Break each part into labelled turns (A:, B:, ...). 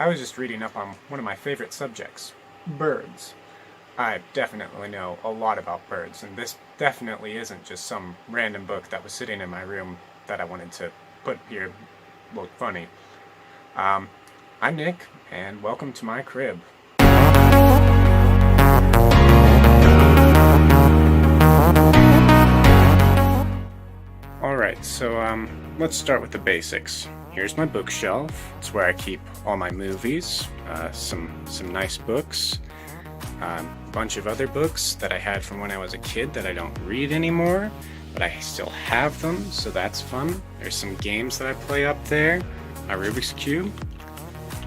A: I was just reading up on one of my favorite subjects, birds. I definitely know a lot about birds, and this definitely isn't just some random book that was sitting in my room that I wanted to put here look funny. Um, I'm Nick, and welcome to my crib. Alright, so let's start with the basics. Here's my bookshelf. It's where I keep all my movies, some nice books, a bunch of other books that I had from when I was a kid that I don't read anymore, but I still have them, so that's fun. There's some games that I play up there, my Rubik's Cube.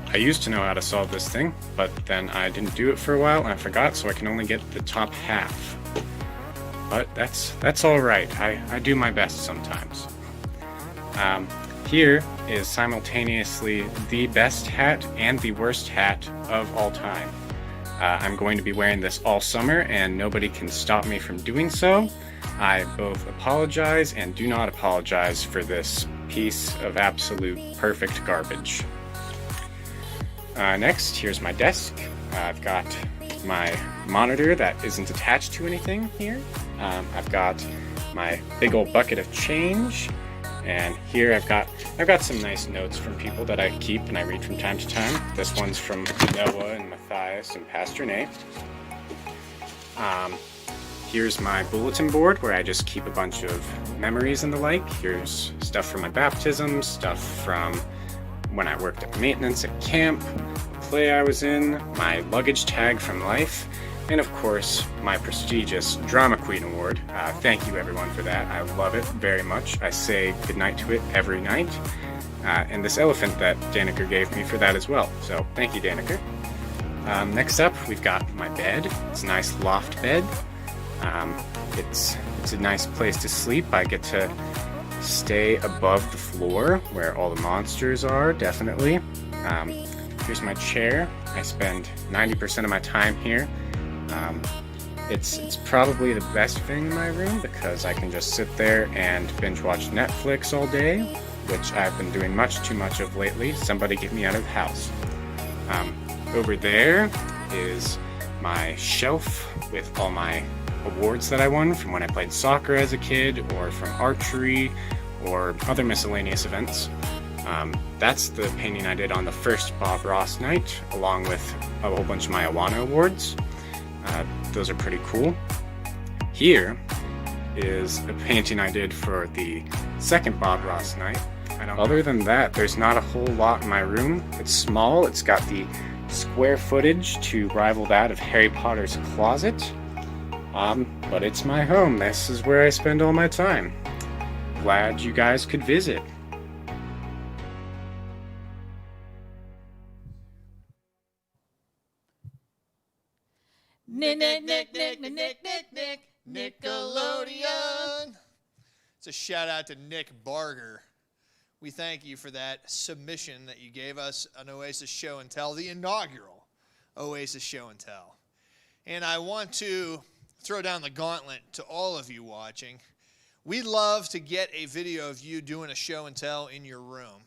A: I used to know how to solve this thing, but then I didn't do it for a while and I forgot, so I can only get the top half. But that's alright, I do my best sometimes. Here is simultaneously the best hat and the worst hat of all time. I'm going to be wearing this all summer and nobody can stop me from doing so. I both apologize and do not apologize for this piece of absolute perfect garbage. Next, here's my desk. I've got my monitor that isn't attached to anything here. I've got my big old bucket of change, and here I've got some nice notes from people that I keep and I read from time to time. This one's from Noah and Matthias and Pastor Nate. Here's my bulletin board where I just keep a bunch of memories and the like. Here's stuff from my baptism, stuff from when I worked at maintenance at camp, the play I was in, my luggage tag from life, and of course, my prestigious Drama Queen Award. Thank you everyone for that. I love it very much. I say goodnight to it every night. And this elephant that Daneker gave me for that as well. So thank you, Daneker. Next up, we've got my bed. It's a nice loft bed. It's a nice place to sleep. I get to stay above the floor where all the monsters are, definitely. Here's my chair. I spend 90% of my time here. It's probably the best thing in my room because I can just sit there and binge watch Netflix all day, which I've been doing much too much of lately. Somebody get me out of the house. Over there is my shelf with all my awards that I won from when I played soccer as a kid, or from archery, or other miscellaneous events. That's the painting I did on the first Bob Ross night, along with a whole bunch of my Awana awards. Those are pretty cool. Here is a painting I did for the second Bob Ross night. Other than that, there's not a whole lot in my room. It's small, it's got the square footage to rival that of Harry Potter's closet. But it's my home. This is where I spend all my time. Glad you guys could visit.
B: Nickelodeon. It's a shout out to Nick Barger. We thank you for that submission that you gave us on Oasis Show and Tell, the inaugural Oasis Show and Tell. And I want to throw down the gauntlet to all of you watching. We'd love to get a video of you doing a show and tell in your room.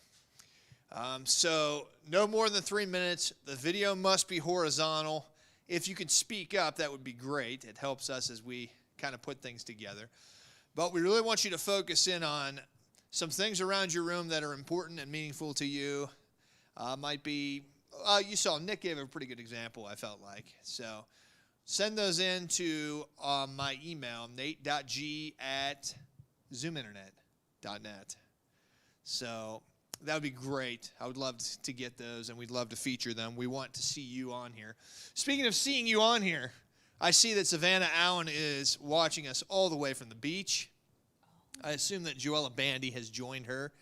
B: So no more than 3 minutes. The video must be horizontal. If you could speak up, that would be great. It helps us as we kind of put things together. But we really want you to focus in on some things around your room that are important and meaningful to you. Might be, you saw Nick gave a pretty good example, I felt like. So send those in to my email, nate.g@zoominternet.net. So that would be great. I would love to get those, and we'd love to feature them. We want to see you on here. Speaking of seeing you on here, I see that Savannah Allen is watching us all the way from the beach. I assume that Joella Bandy has joined her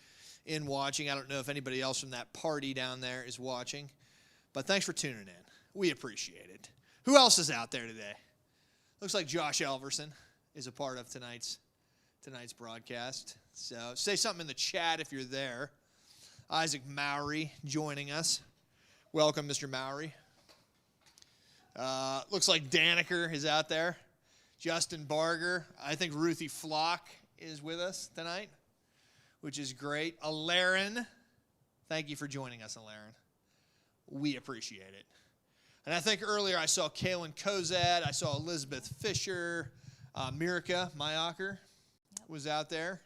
B: in watching. I don't know if anybody else from that party down there is watching, but thanks for tuning in. We appreciate it. Who else is out there today? Looks like Josh Elverson is a part of tonight's broadcast. So say something in the chat if you're there. Isaac Mowry joining us. Welcome, Mr. Mowry. Looks like Daneker is out there. Justin Barger. I think Ruthie Flock is with us tonight, which is great. Alarin. Thank you for joining us, Alarin. we appreciate it. And I think earlier I saw Kaylin Kozad, I saw Elizabeth Fisher, Mirka Mayacher was out there.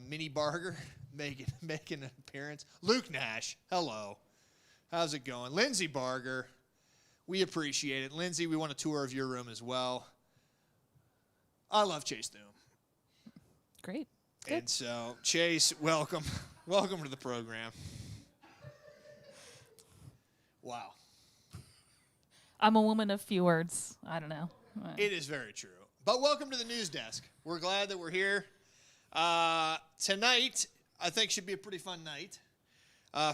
B: Minnie Barger making an appearance. Luke Nash, hello. How's it going? Lindsay Barger, we appreciate it. Lindsay, we want a tour of your room as well. I love Chase Doom.
C: Great.
B: Good. And so, Chase, welcome. Welcome to the program. Wow.
C: I'm a woman of few words. I don't know.
B: It is very true. But welcome to the news desk. We're glad that we're here. Tonight, I think, should be a pretty fun night.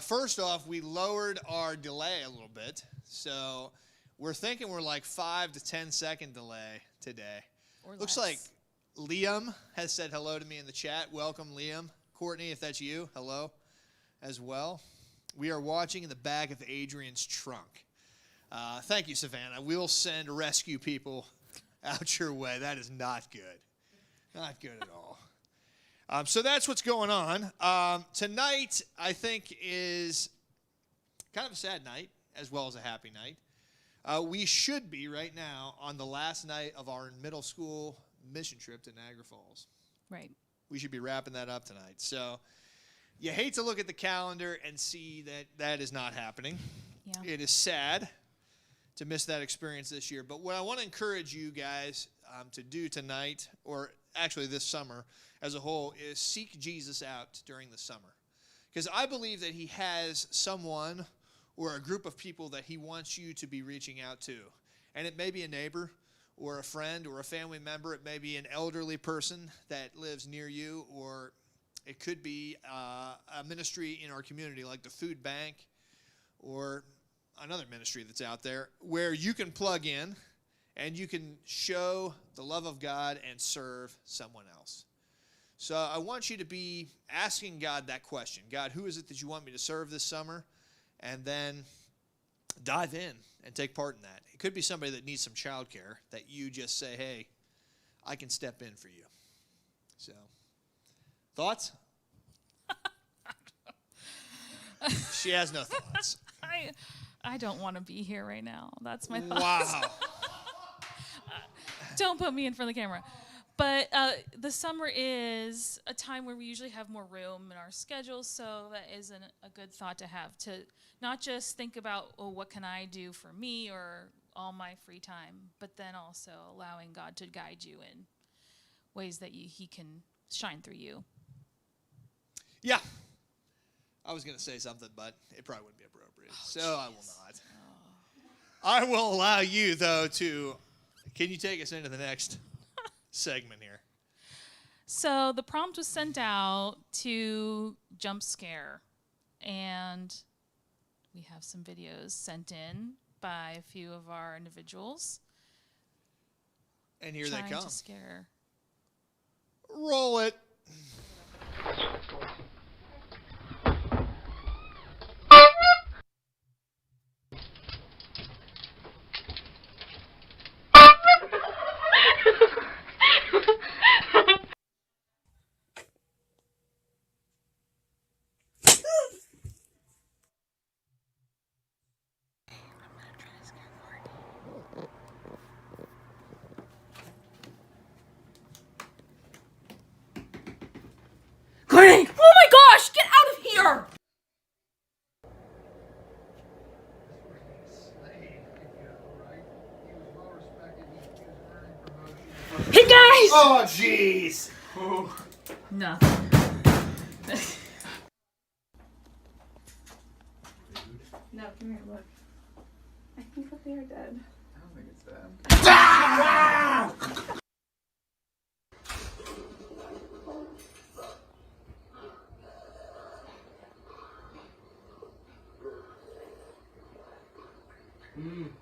B: First off, we lowered our delay a little bit. So we're thinking we're like 5 to 10 second delay today.
C: Or
B: Looks
C: less.
B: like Liam has said hello to me in the chat. Welcome, Liam. Courtney, if that's you, hello as well. We are watching in the back of Adrian's trunk. Thank you, Savannah. We'll send rescue people out your way. That is not good. Not good at all. So that's what's going on. Tonight, I think, is kind of a sad night as well as a happy night. We should be right now on the last night of our middle school mission trip to Niagara Falls.
C: Right.
B: We should be wrapping that up tonight. So you hate to look at the calendar and see that that is not happening.
C: Yeah.
B: It is sad to miss that experience this year. But what I want to encourage you guys to do tonight, or actually this summer as a whole, is seek Jesus out during the summer. Because I believe that he has someone or a group of people that he wants you to be reaching out to. And it may be a neighbor or a friend or a family member. It may be an elderly person that lives near you, or it could be a ministry in our community like the food bank or another ministry that's out there where you can plug in and you can show the love of God and serve someone else. So I want you to be asking God that question. God, who is it that you want me to serve this summer? And then dive in and take part in that. It could be somebody that needs some childcare that you just say, hey, I can step in for you. So, thoughts? She has no thoughts.
C: I don't want to be here right now. That's my thoughts.
B: Wow.
C: Don't put me in front of the camera. But the summer is a time where we usually have more room in our schedules, so that is a good thought to have, to not just think about, oh, what can I do for me or all my free time, but then also allowing God to guide you in ways that he can shine through you.
B: Yeah. I was going to say something, but it probably wouldn't be appropriate, so geez. I will not. I will allow you, though, to, can you take us into the next segment here?
C: So the prompt was sent out to jump scare, and we have some videos sent in by a few of our individuals.
B: And here they come.
C: Trying to scare.
B: Roll it.
D: Courtney! Oh my gosh! Get out of here! Hey guys!
B: Oh, jeez!
D: Nothing.
E: No, come here, look. I think that they are dead.
F: I don't think it's them.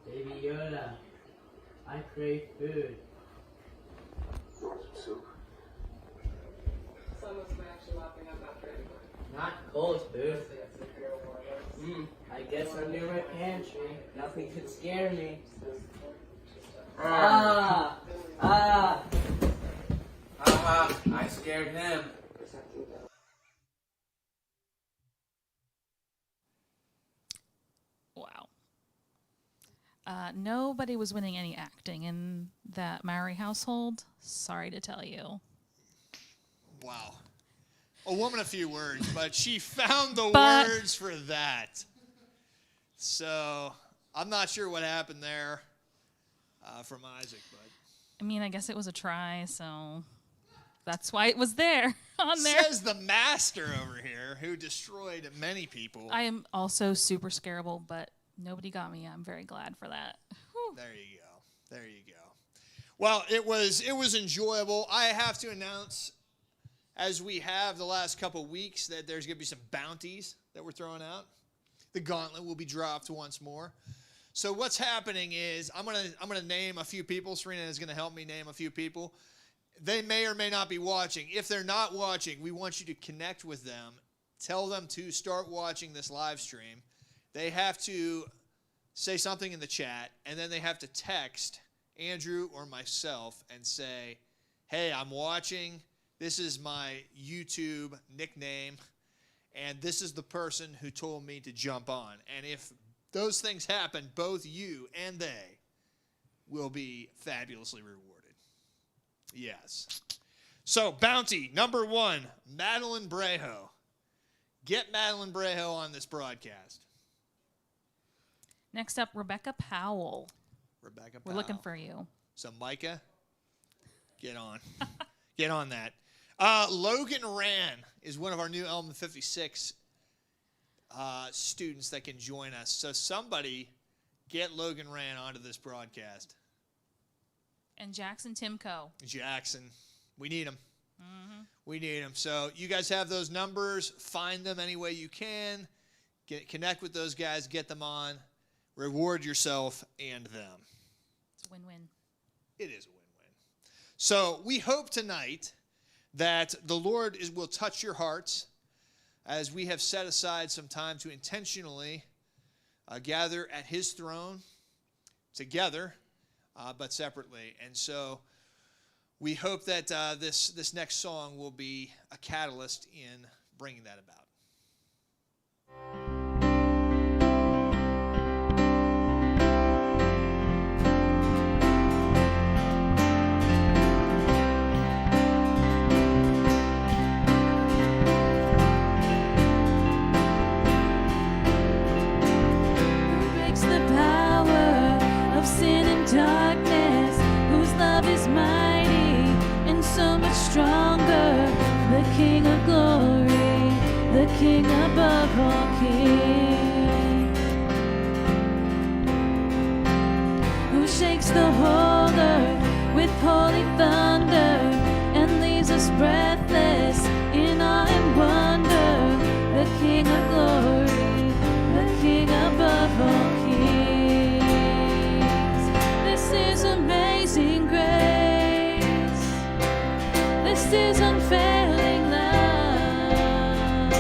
G: Baby Yoda, I crave food.
F: Soup.
E: Someone's actually lapping up after anybody.
G: Not cold food. I guess I'm near my pantry. Nothing could scare me. I scared him.
C: Nobody was winning any acting in that Maori household. Sorry to tell you.
B: Wow. A woman of few words, but she found the
C: But-
B: words for that. So I'm not sure what happened there from Isaac, but
C: I mean, I guess it was a try, so that's why it was there on there.
B: says the master over here who destroyed many people.
C: I am also super scareable, but nobody got me. I'm very glad for that. Whew.
B: There you go. There you go. Well, it was enjoyable. I have to announce, as we have the last couple weeks, that there's going to be some bounties that we're throwing out. The gauntlet will be dropped once more. So what's happening is I'm gonna name a few people. Serena is gonna help me name a few people. They may or may not be watching. If they're not watching, we want you to connect with them. Tell them to start watching this live stream. They have to say something in the chat, and then they have to text Andrew or myself and say, hey, I'm watching. This is my YouTube nickname, and this is the person who told me to jump on. And if those things happen, both you and they will be fabulously rewarded. Yes. So, bounty number 1, Madeline Brejo. Get Madeline Brejo on this broadcast.
C: Next up, Rebecca Powell.
B: Rebecca Powell.
C: We're looking for you.
B: So, Micah, get on. Get on that. Logan Rand is one of our new Element 56 students that can join us. So somebody get Logan Rand onto this broadcast.
C: And Jackson Timko.
B: Jackson. We need him. We need him. So you guys have those numbers. Find them any way you can. Connect with those guys. Get them on. Reward yourself and them.
C: It's a win-win.
B: It is a win-win. So we hope tonight that the Lord will touch your hearts as we have set aside some time to intentionally gather at his throne together, but separately. And so we hope that this next song will be a catalyst in bringing that about.
F: Darkness, whose love is mighty and so much stronger, the King of glory, the King above all kings, who shakes the whole earth with holy thunder and leaves us breathless in awe and wonder, the King of glory, the King above all kings. This is amazing grace. This is unfailing love,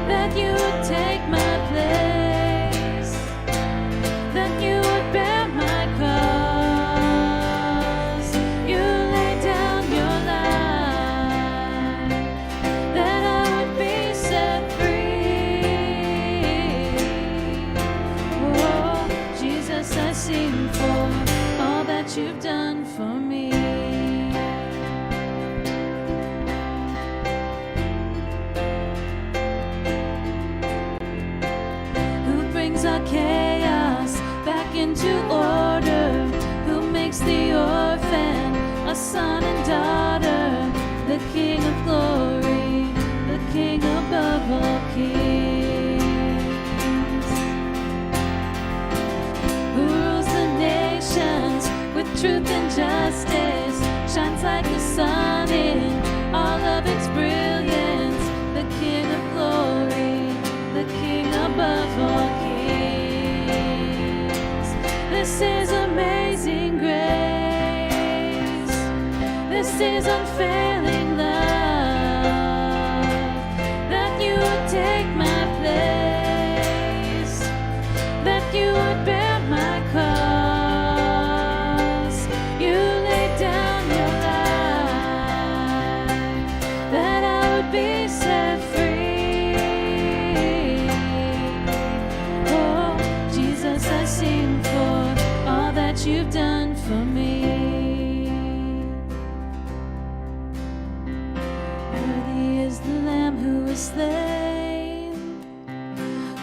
F: that you would take my place, that you would bear my cause. You laid down your life, that I would be set free. Oh, Jesus, I sing for that you've done for me. Who brings our chaos back into order, who makes the orphan a son and daughter, the King of glory, the King above all kings, who rules the nations with truth and justice, shines like the sun in all of its brilliance, the King of glory, the King above all kings. This is amazing grace. This is unfailing love, that you would take my place, that you would bear my cause. Be set free. Oh, Jesus, I sing for that you've done for me. Worthy is the Lamb who was slain.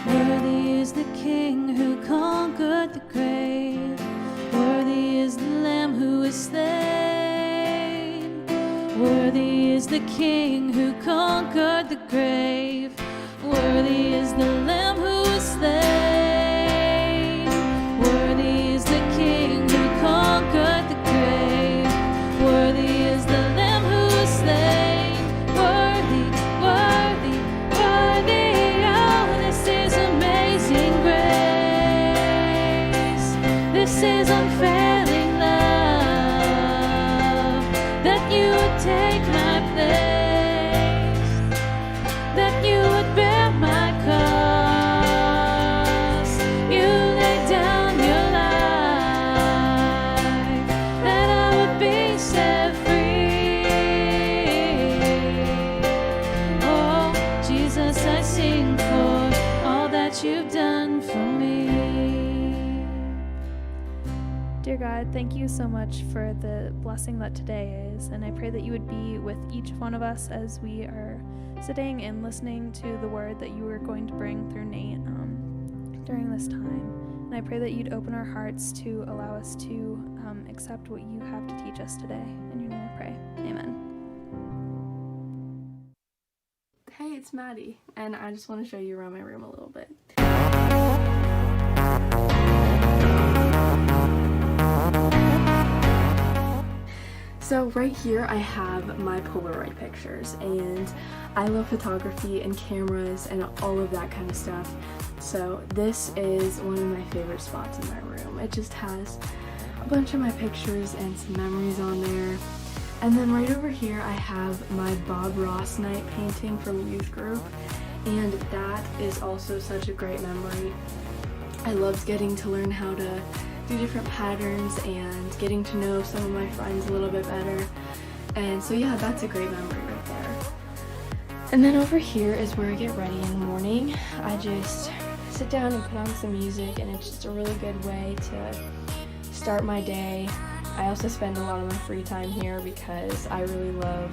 F: Worthy is the King who conquered the grave. Worthy is the Lamb who was slain. Worthy is the King who conquered the grave. Worthy is the Lamb who was slain. Worthy is the King who conquered the grave. Worthy is the Lamb who was slain. Worthy, worthy, worthy. Oh, this is amazing grace. This is unfailing love, that you would take my place, that you would bear my cross. You laid down your life, that I would be set free. Oh, Jesus, I sing for all that you've done for me.
E: Dear God, thank you so much for the blessing that today is, and I pray that you would be with each one of us as we are sitting and listening to the word that you are going to bring through Nate during this time. And I pray that you'd open our hearts to allow us to accept what you have to teach us today. In your name I pray. Amen.
H: Hey, it's Maddie, and I just want to show you around my room a little bit. So right here I have my Polaroid pictures, and I love photography and cameras and all of that kind of stuff. So this is one of my favorite spots in my room. It just has a bunch of my pictures and some memories on there. And then right over here I have my Bob Ross night painting from youth group, and that is also such a great memory. I loved getting to learn how to do different patterns and getting to know some of my friends a little bit better. And so yeah, that's a great memory right there. And then over here is where I get ready in the morning. I just sit down and put on some music, and it's just a really good way to start my day. I also spend a lot of my free time here because I really love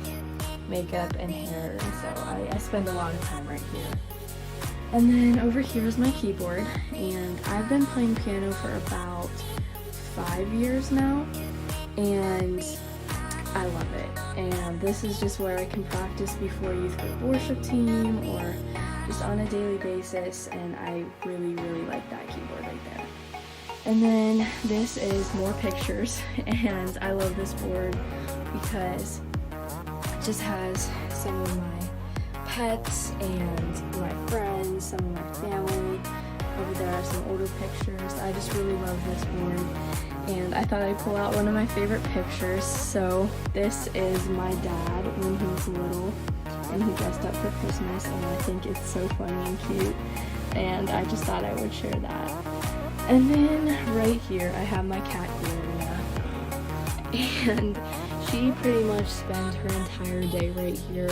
H: makeup and hair, and so I spend a lot of time right here. And then over here is my keyboard, and I've been playing piano for about 5 years now, and I love it. And this is just where I can practice before youth group worship team or just on a daily basis, and I really, really like that keyboard right there. And then this is more pictures, and I love this board because it just has some of my pets and my friends, some of my family. Over there are some older pictures. I just really love this board, and I thought I'd pull out one of my favorite pictures. So this is my dad when he was little, and he dressed up for Christmas, and I think it's so funny and cute, and I just thought I would share that. And then right here I have my cat Gloria, and she pretty much spends her entire day right here.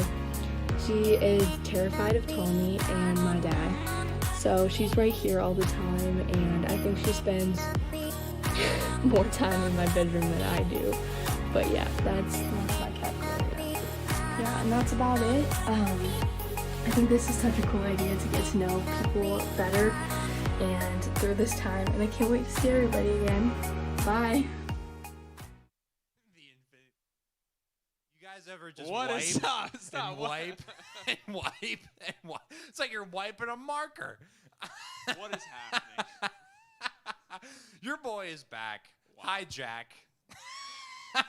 H: She is terrified of Tommy and my dad, so she's right here all the time, and I think she spends more time in my bedroom than I do. But yeah, that's my cat Gloria. Yeah, and that's about it. I think this is such a cool idea to get to know people better and through this time, and I can't wait to see everybody again. Bye.
I: You guys ever just
B: What
I: wipe
B: is stop?
I: and wipe and wipe and wipe? It's like you're wiping a marker.
B: What is happening?
I: Your boy is back.
B: Wow.
I: Hi, Jack. All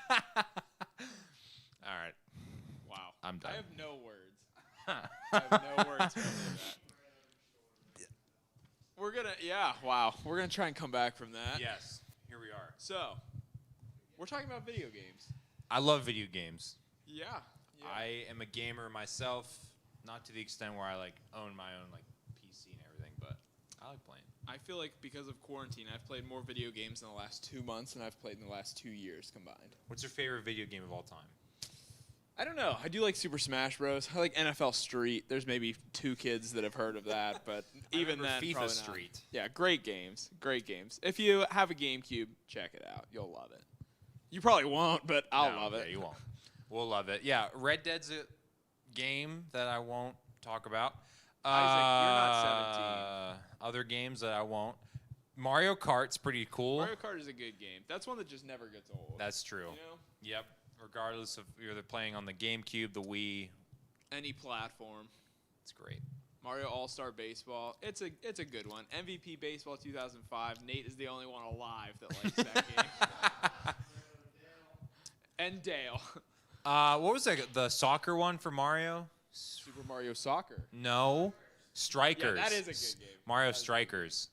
I: right.
B: Wow.
I: I'm done.
B: I have no words. I have no words for that. We're gonna, we're gonna try and come back from that.
I: Yes. Here we are.
B: So, we're talking about video games.
I: I love video games.
B: Yeah.
I: I am a gamer myself, not to the extent where I own my own PC and everything, but I like playing.
B: I feel like because of quarantine, I've played more video games in the last 2 months than I've played in the last 2 years combined.
I: What's your favorite video game of all time?
J: I don't know. I do like Super Smash Bros. I like NFL Street. There's maybe 2 kids that have heard of that, but even then,
I: FIFA
J: probably
I: Street.
J: Not. Yeah, great games. Great games. If you have a GameCube, check it out. You'll love it. You probably won't, but I'll love it.
I: Yeah, you won't. We'll love it. Yeah, Red Dead's a game that I won't talk about.
J: Isaac, you're not 17.
I: Other games that I won't. Mario Kart's pretty cool.
J: Mario Kart is a good game. That's one that just never gets old.
I: That's true.
J: You know?
I: Yep. Regardless of you're playing on the GameCube, the Wii.
J: Any platform.
I: It's great.
J: Mario All-Star Baseball. It's a good one. MVP Baseball 2005. Nate is the only one alive that likes that game. And Dale.
I: What was that? The soccer one for Mario?
J: Super Mario Soccer.
I: No. Strikers.
J: Yeah, that is a good game.
I: Mario Strikers.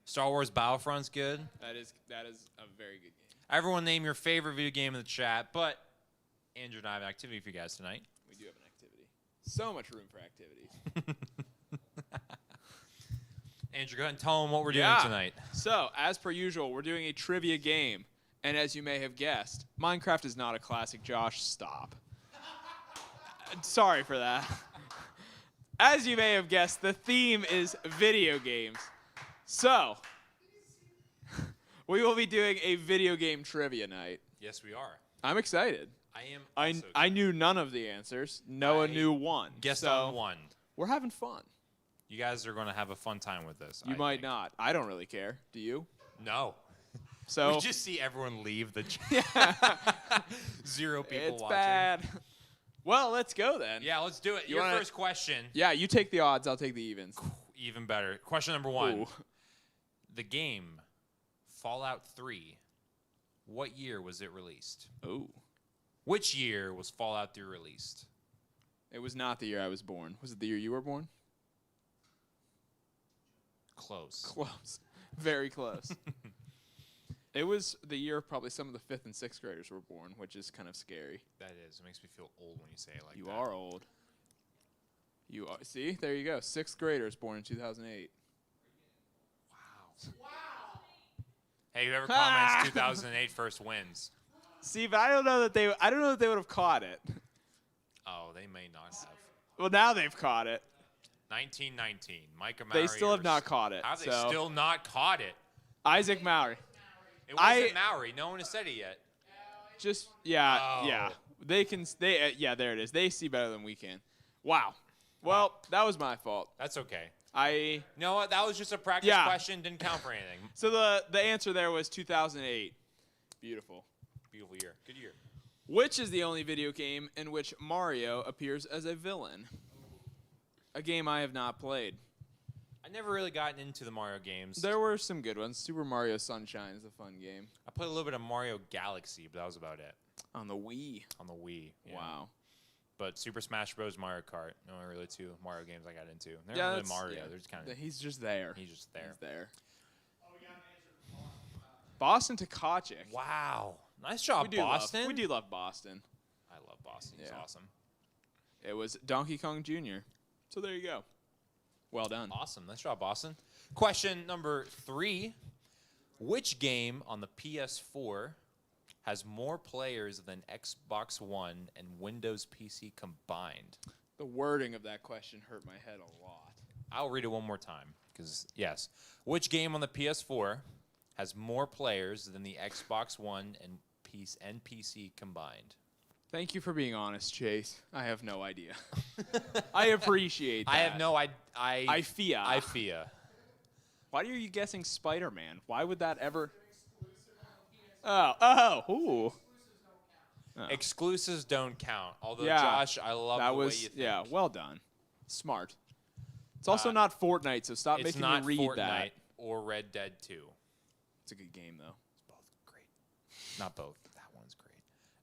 I: Star Wars Battlefront's good.
J: That is a very good game.
I: Everyone name your favorite video game in the chat, but Andrew and I have an activity for you guys tonight.
J: We do have an activity. So much room for activities.
I: Andrew, go ahead and tell them what we're doing tonight.
J: So, as per usual, we're doing a trivia game. And as you may have guessed, Minecraft is not a classic. Josh, stop. Sorry for that. As you may have guessed, the theme is video games. So, we will be doing a video game trivia night.
I: Yes, we are.
J: I'm excited.
I: I am.
J: I knew none of the answers. Noah knew one.
I: Guessed
J: so
I: on one.
J: We're having fun.
I: You guys are going to have a fun time with this.
J: You might not. I don't really care. Do you?
I: No.
J: So
I: we just see everyone leave the chat. 0 people
J: it's
I: watching.
J: Bad. Well, let's go then.
I: Yeah, let's do it. Your first question.
J: Yeah, you take the odds. I'll take the evens.
I: Even better. Question number 1.
J: Ooh.
I: The game Fallout 3, what year was it released?
J: Ooh.
I: Which year was Fallout 3 released?
J: It was not the year I was born. Was it the year you were born?
I: Close.
J: Close. Very close. It was the year probably some of the 5th and 6th graders were born, which is kind of scary.
I: That is. It makes me feel old when you say it like that.
J: You are old. You are. See, there you go. 6th graders born in 2008.
I: Wow. Hey, whoever comments 2008 first wins.
J: See, but I don't know that they would have caught it.
I: Oh, they may not have.
J: Well, now they've caught it.
I: 1919. Micah Mowry.
J: They still have not caught it.
I: How have they still not caught it?
J: Isaac Mowry.
I: It wasn't Mowry. No one has said it yet.
J: Just yeah. They can. Yeah, there it is. They see better than we can. Wow. Well, that was my fault.
I: That's okay.
J: You
I: know what? That was just a practice question. Didn't count for anything.
J: So the answer there was 2008. Beautiful.
I: Beautiful year. Good year.
J: Which is the only video game in which Mario appears as a villain? A game I have not played.
I: I never really gotten into the Mario games.
J: There were some good ones. Super Mario Sunshine is a fun game.
I: I played a little bit of Mario Galaxy, but that was about it.
J: On the Wii.
I: On the Wii. Yeah.
J: Wow.
I: But Super Smash Bros. Mario Kart. No, really 2 Mario games I got into. They're
J: Yeah,
I: not really
J: that's-
I: Mario.
J: yeah.
I: They're just kind of.
J: He's just there.
I: He's just there.
J: He's there. Boston Takacic.
I: Wow. Nice job, Boston.
J: We do love Boston.
I: I love Boston. He's awesome.
J: It was Donkey Kong Jr. So there you go. Well done.
I: Awesome. Nice job, Boston. Question number 3. Which game on the PS4 has more players than Xbox One and Windows PC combined?
J: The wording of that question hurt my head a lot.
I: I'll read it one more time. Because, yes. Which game on the PS4 has more players than the Xbox One and PC combined?
J: Thank you for being honest, Chase. I have no idea. I appreciate that.
I: I have no
J: I fear.
I: I fear.
J: Why are you guessing Spider-Man? Why would that ever... Ooh.
I: Exclusives don't count. Although,
J: Yeah,
I: Josh, I love the way you think.
J: Yeah, well done. Smart. It's also not Fortnite, so stop
I: It's
J: making
I: not
J: me read
I: Fortnite
J: that.
I: or Red Dead 2.
J: It's a good game, though.
I: It's both great. Not both. That one's great.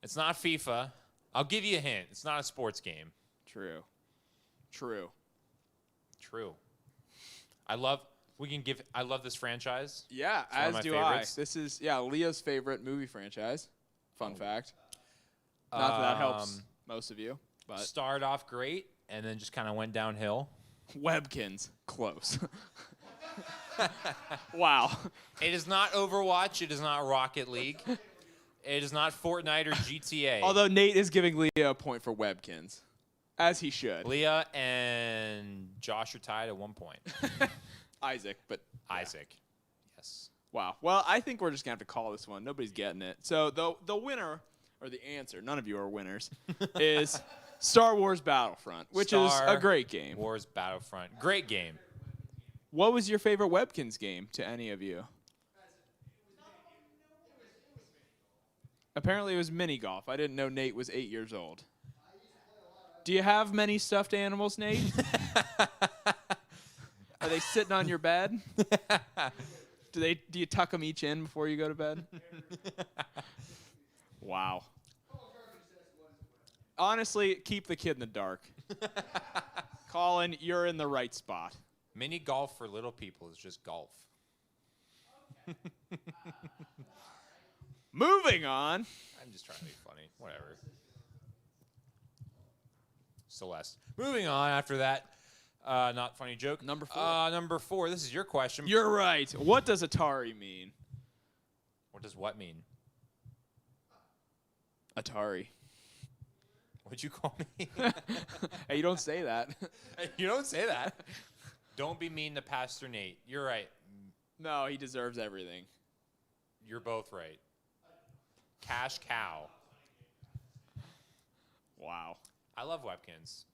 I: It's not FIFA. I'll give you a hint. It's not a sports game.
J: True.
I: I love this franchise.
J: Yeah,
I: It's one of
J: as
I: my
J: do
I: favorites.
J: I. This is, Leah's favorite movie franchise. Fun fact. Not that that helps most of you, but...
I: Started off great and then just kind of went downhill.
J: Webkins. Close. Wow.
I: It is not Overwatch. It is not Rocket League. It is not Fortnite or GTA.
J: Although Nate is giving Leah a point for Webkins, as he should.
I: Leah and Josh are tied at 1 point.
J: Isaac, but yeah.
I: Isaac. Yes.
J: Wow. Well, I think we're just going to have to call this one. Nobody's getting it. So the winner, or the answer, none of you are winners, is Star Wars Battlefront, which is a great game.
I: Wars Battlefront. Great game.
J: What was your favorite Webkins game to any of you? Apparently it was mini golf. I didn't know Nate was 8 years old. Do you have many stuffed animals, Nate? Are they sitting on your bed? Do you tuck them each in before you go to bed? Wow. Honestly, keep the kid in the dark. Colin, you're in the right spot.
I: Mini golf for little people is just golf.
J: Moving on.
I: I'm just trying to be funny. Whatever. Celeste. Moving on after that. Not funny joke.
J: Number 4.
I: Number 4. This is your question.
J: You're right. What does Atari mean?
I: What does what mean?
J: Atari.
I: What'd you call me?
J: Hey, you don't say that.
I: You don't say that. Don't be mean to Pastor Nate. You're right.
J: No, he deserves everything.
I: You're both right. Cash cow.
J: Wow.
I: I love Webkins.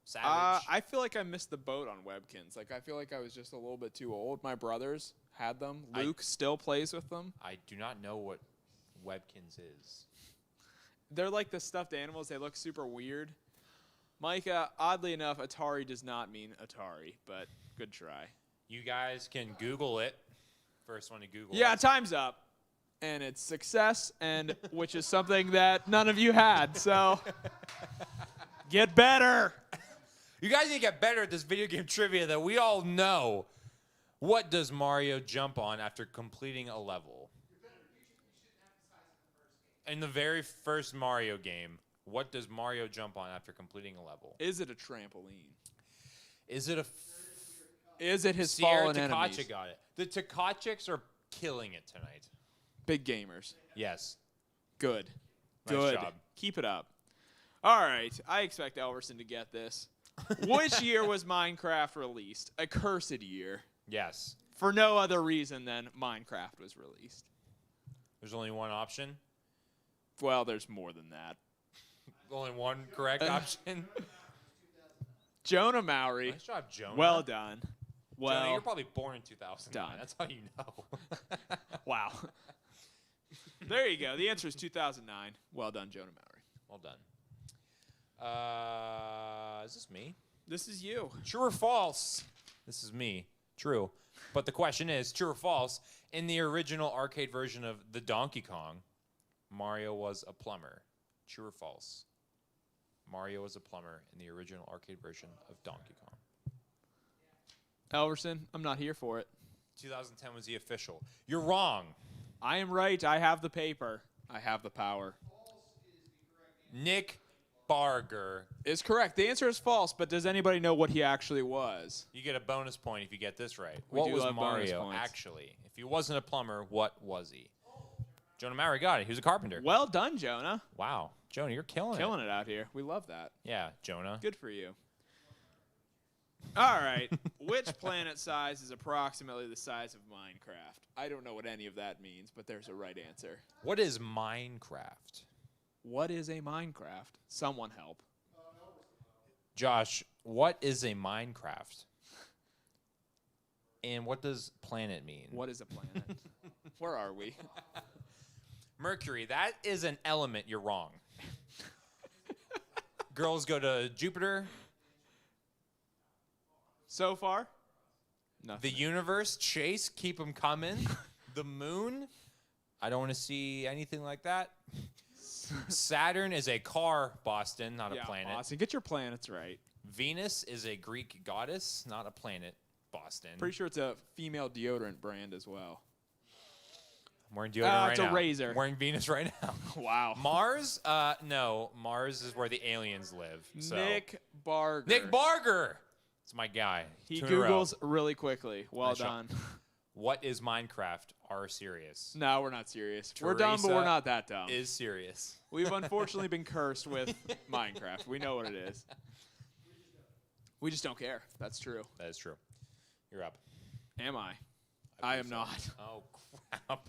I: Savage.
J: I feel like I missed the boat on Webkins. Like, I feel like I was just a little bit too old. My brothers had them. Luke still plays with them.
I: I do not know what Webkins is.
J: They're like the stuffed animals. They look super weird. Micah, oddly enough, Atari does not mean Atari, but good try.
I: You guys can Google it. First one to Google.
J: Yeah,
I: it.
J: time's up. And it's success, and which is something that none of you had. So get better.
I: You guys need to get better at this video game trivia that we all know. What does Mario jump on after completing a level? In the very first Mario game, what does Mario jump on after completing a level?
J: Is it a trampoline?
I: Is it a...
J: Is it his
I: Sierra
J: fallen enemies?
I: Takachi got it. The Takachiks are killing it tonight.
J: Big gamers.
I: Yes.
J: Good.
I: Nice
J: Good.
I: job.
J: Keep it up. All right. I expect Elverson to get this. Which year was Minecraft released? A cursed year.
I: Yes.
J: For no other reason than Minecraft was released.
I: There's only one option?
J: Well, there's more than that.
I: Only one correct option?
J: Jonah Mowry.
I: Nice job, Jonah.
J: Well done. Well,
I: Jonah, you're probably born in 2009.
J: done.
I: That's how you know.
J: Wow. There you go. The answer is 2009. Well done, Jonah Mowry.
I: Well done. Is this me?
J: This is you.
I: True or false? This is me. True. But the question is, true or false, in the original arcade version of the Donkey Kong, Mario was a plumber. True or false? Mario was a plumber in the original arcade version of Donkey Kong.
J: Elverson, I'm not here for it.
I: 2010 was the official. You're wrong.
J: I am right. I have the paper. I have the power.
I: Nick Barger.
J: Is correct. The answer is false, but does anybody know what he actually was?
I: You get a bonus point if you get this right.
J: We
I: What
J: do
I: was
J: love bonus
I: Mario
J: points.
I: actually? If he wasn't a plumber, what was he? Jonah Mowry got it. He was a carpenter.
J: Well done, Jonah.
I: Wow. Jonah, you're killing
J: Killing it out here. We love that.
I: Yeah, Jonah.
J: Good for you. All right. Which planet size is approximately the size of Minecraft? I don't know what any of that means, but there's a right answer.
I: What is Minecraft?
J: What is a Minecraft? Someone help.
I: Josh, what is a Minecraft? And what does planet mean?
J: What is a planet? Where are we?
I: Mercury. That is an element. You're wrong. Girls go to Jupiter.
J: So far? Nothing.
I: The universe. Chase. Keep them coming. The moon. I don't want to see anything like that. Saturn is a car, Boston, not a planet.
J: Boston. Get your planets right.
I: Venus is a Greek goddess, not a planet, Boston.
J: Pretty sure it's a female deodorant brand as well.
I: I'm wearing deodorant right
J: it's
I: now.
J: a razor.
I: I'm wearing Venus right now.
J: Wow.
I: Mars? No. Mars is where the aliens live. So.
J: Nick Barger.
I: Nick Barger! It's my guy.
J: He
I: 2 in a row.
J: Googles really quickly. Well
I: Nice
J: done.
I: What is Minecraft? Are serious?
J: No, we're not serious. We're dumb, but we're
I: Teresa
J: not that dumb.
I: Is serious.
J: We've unfortunately been cursed with Minecraft. We know what it is. We just don't care. That's true.
I: That is true. You're up.
J: Am I? I am not.
I: Oh, crap.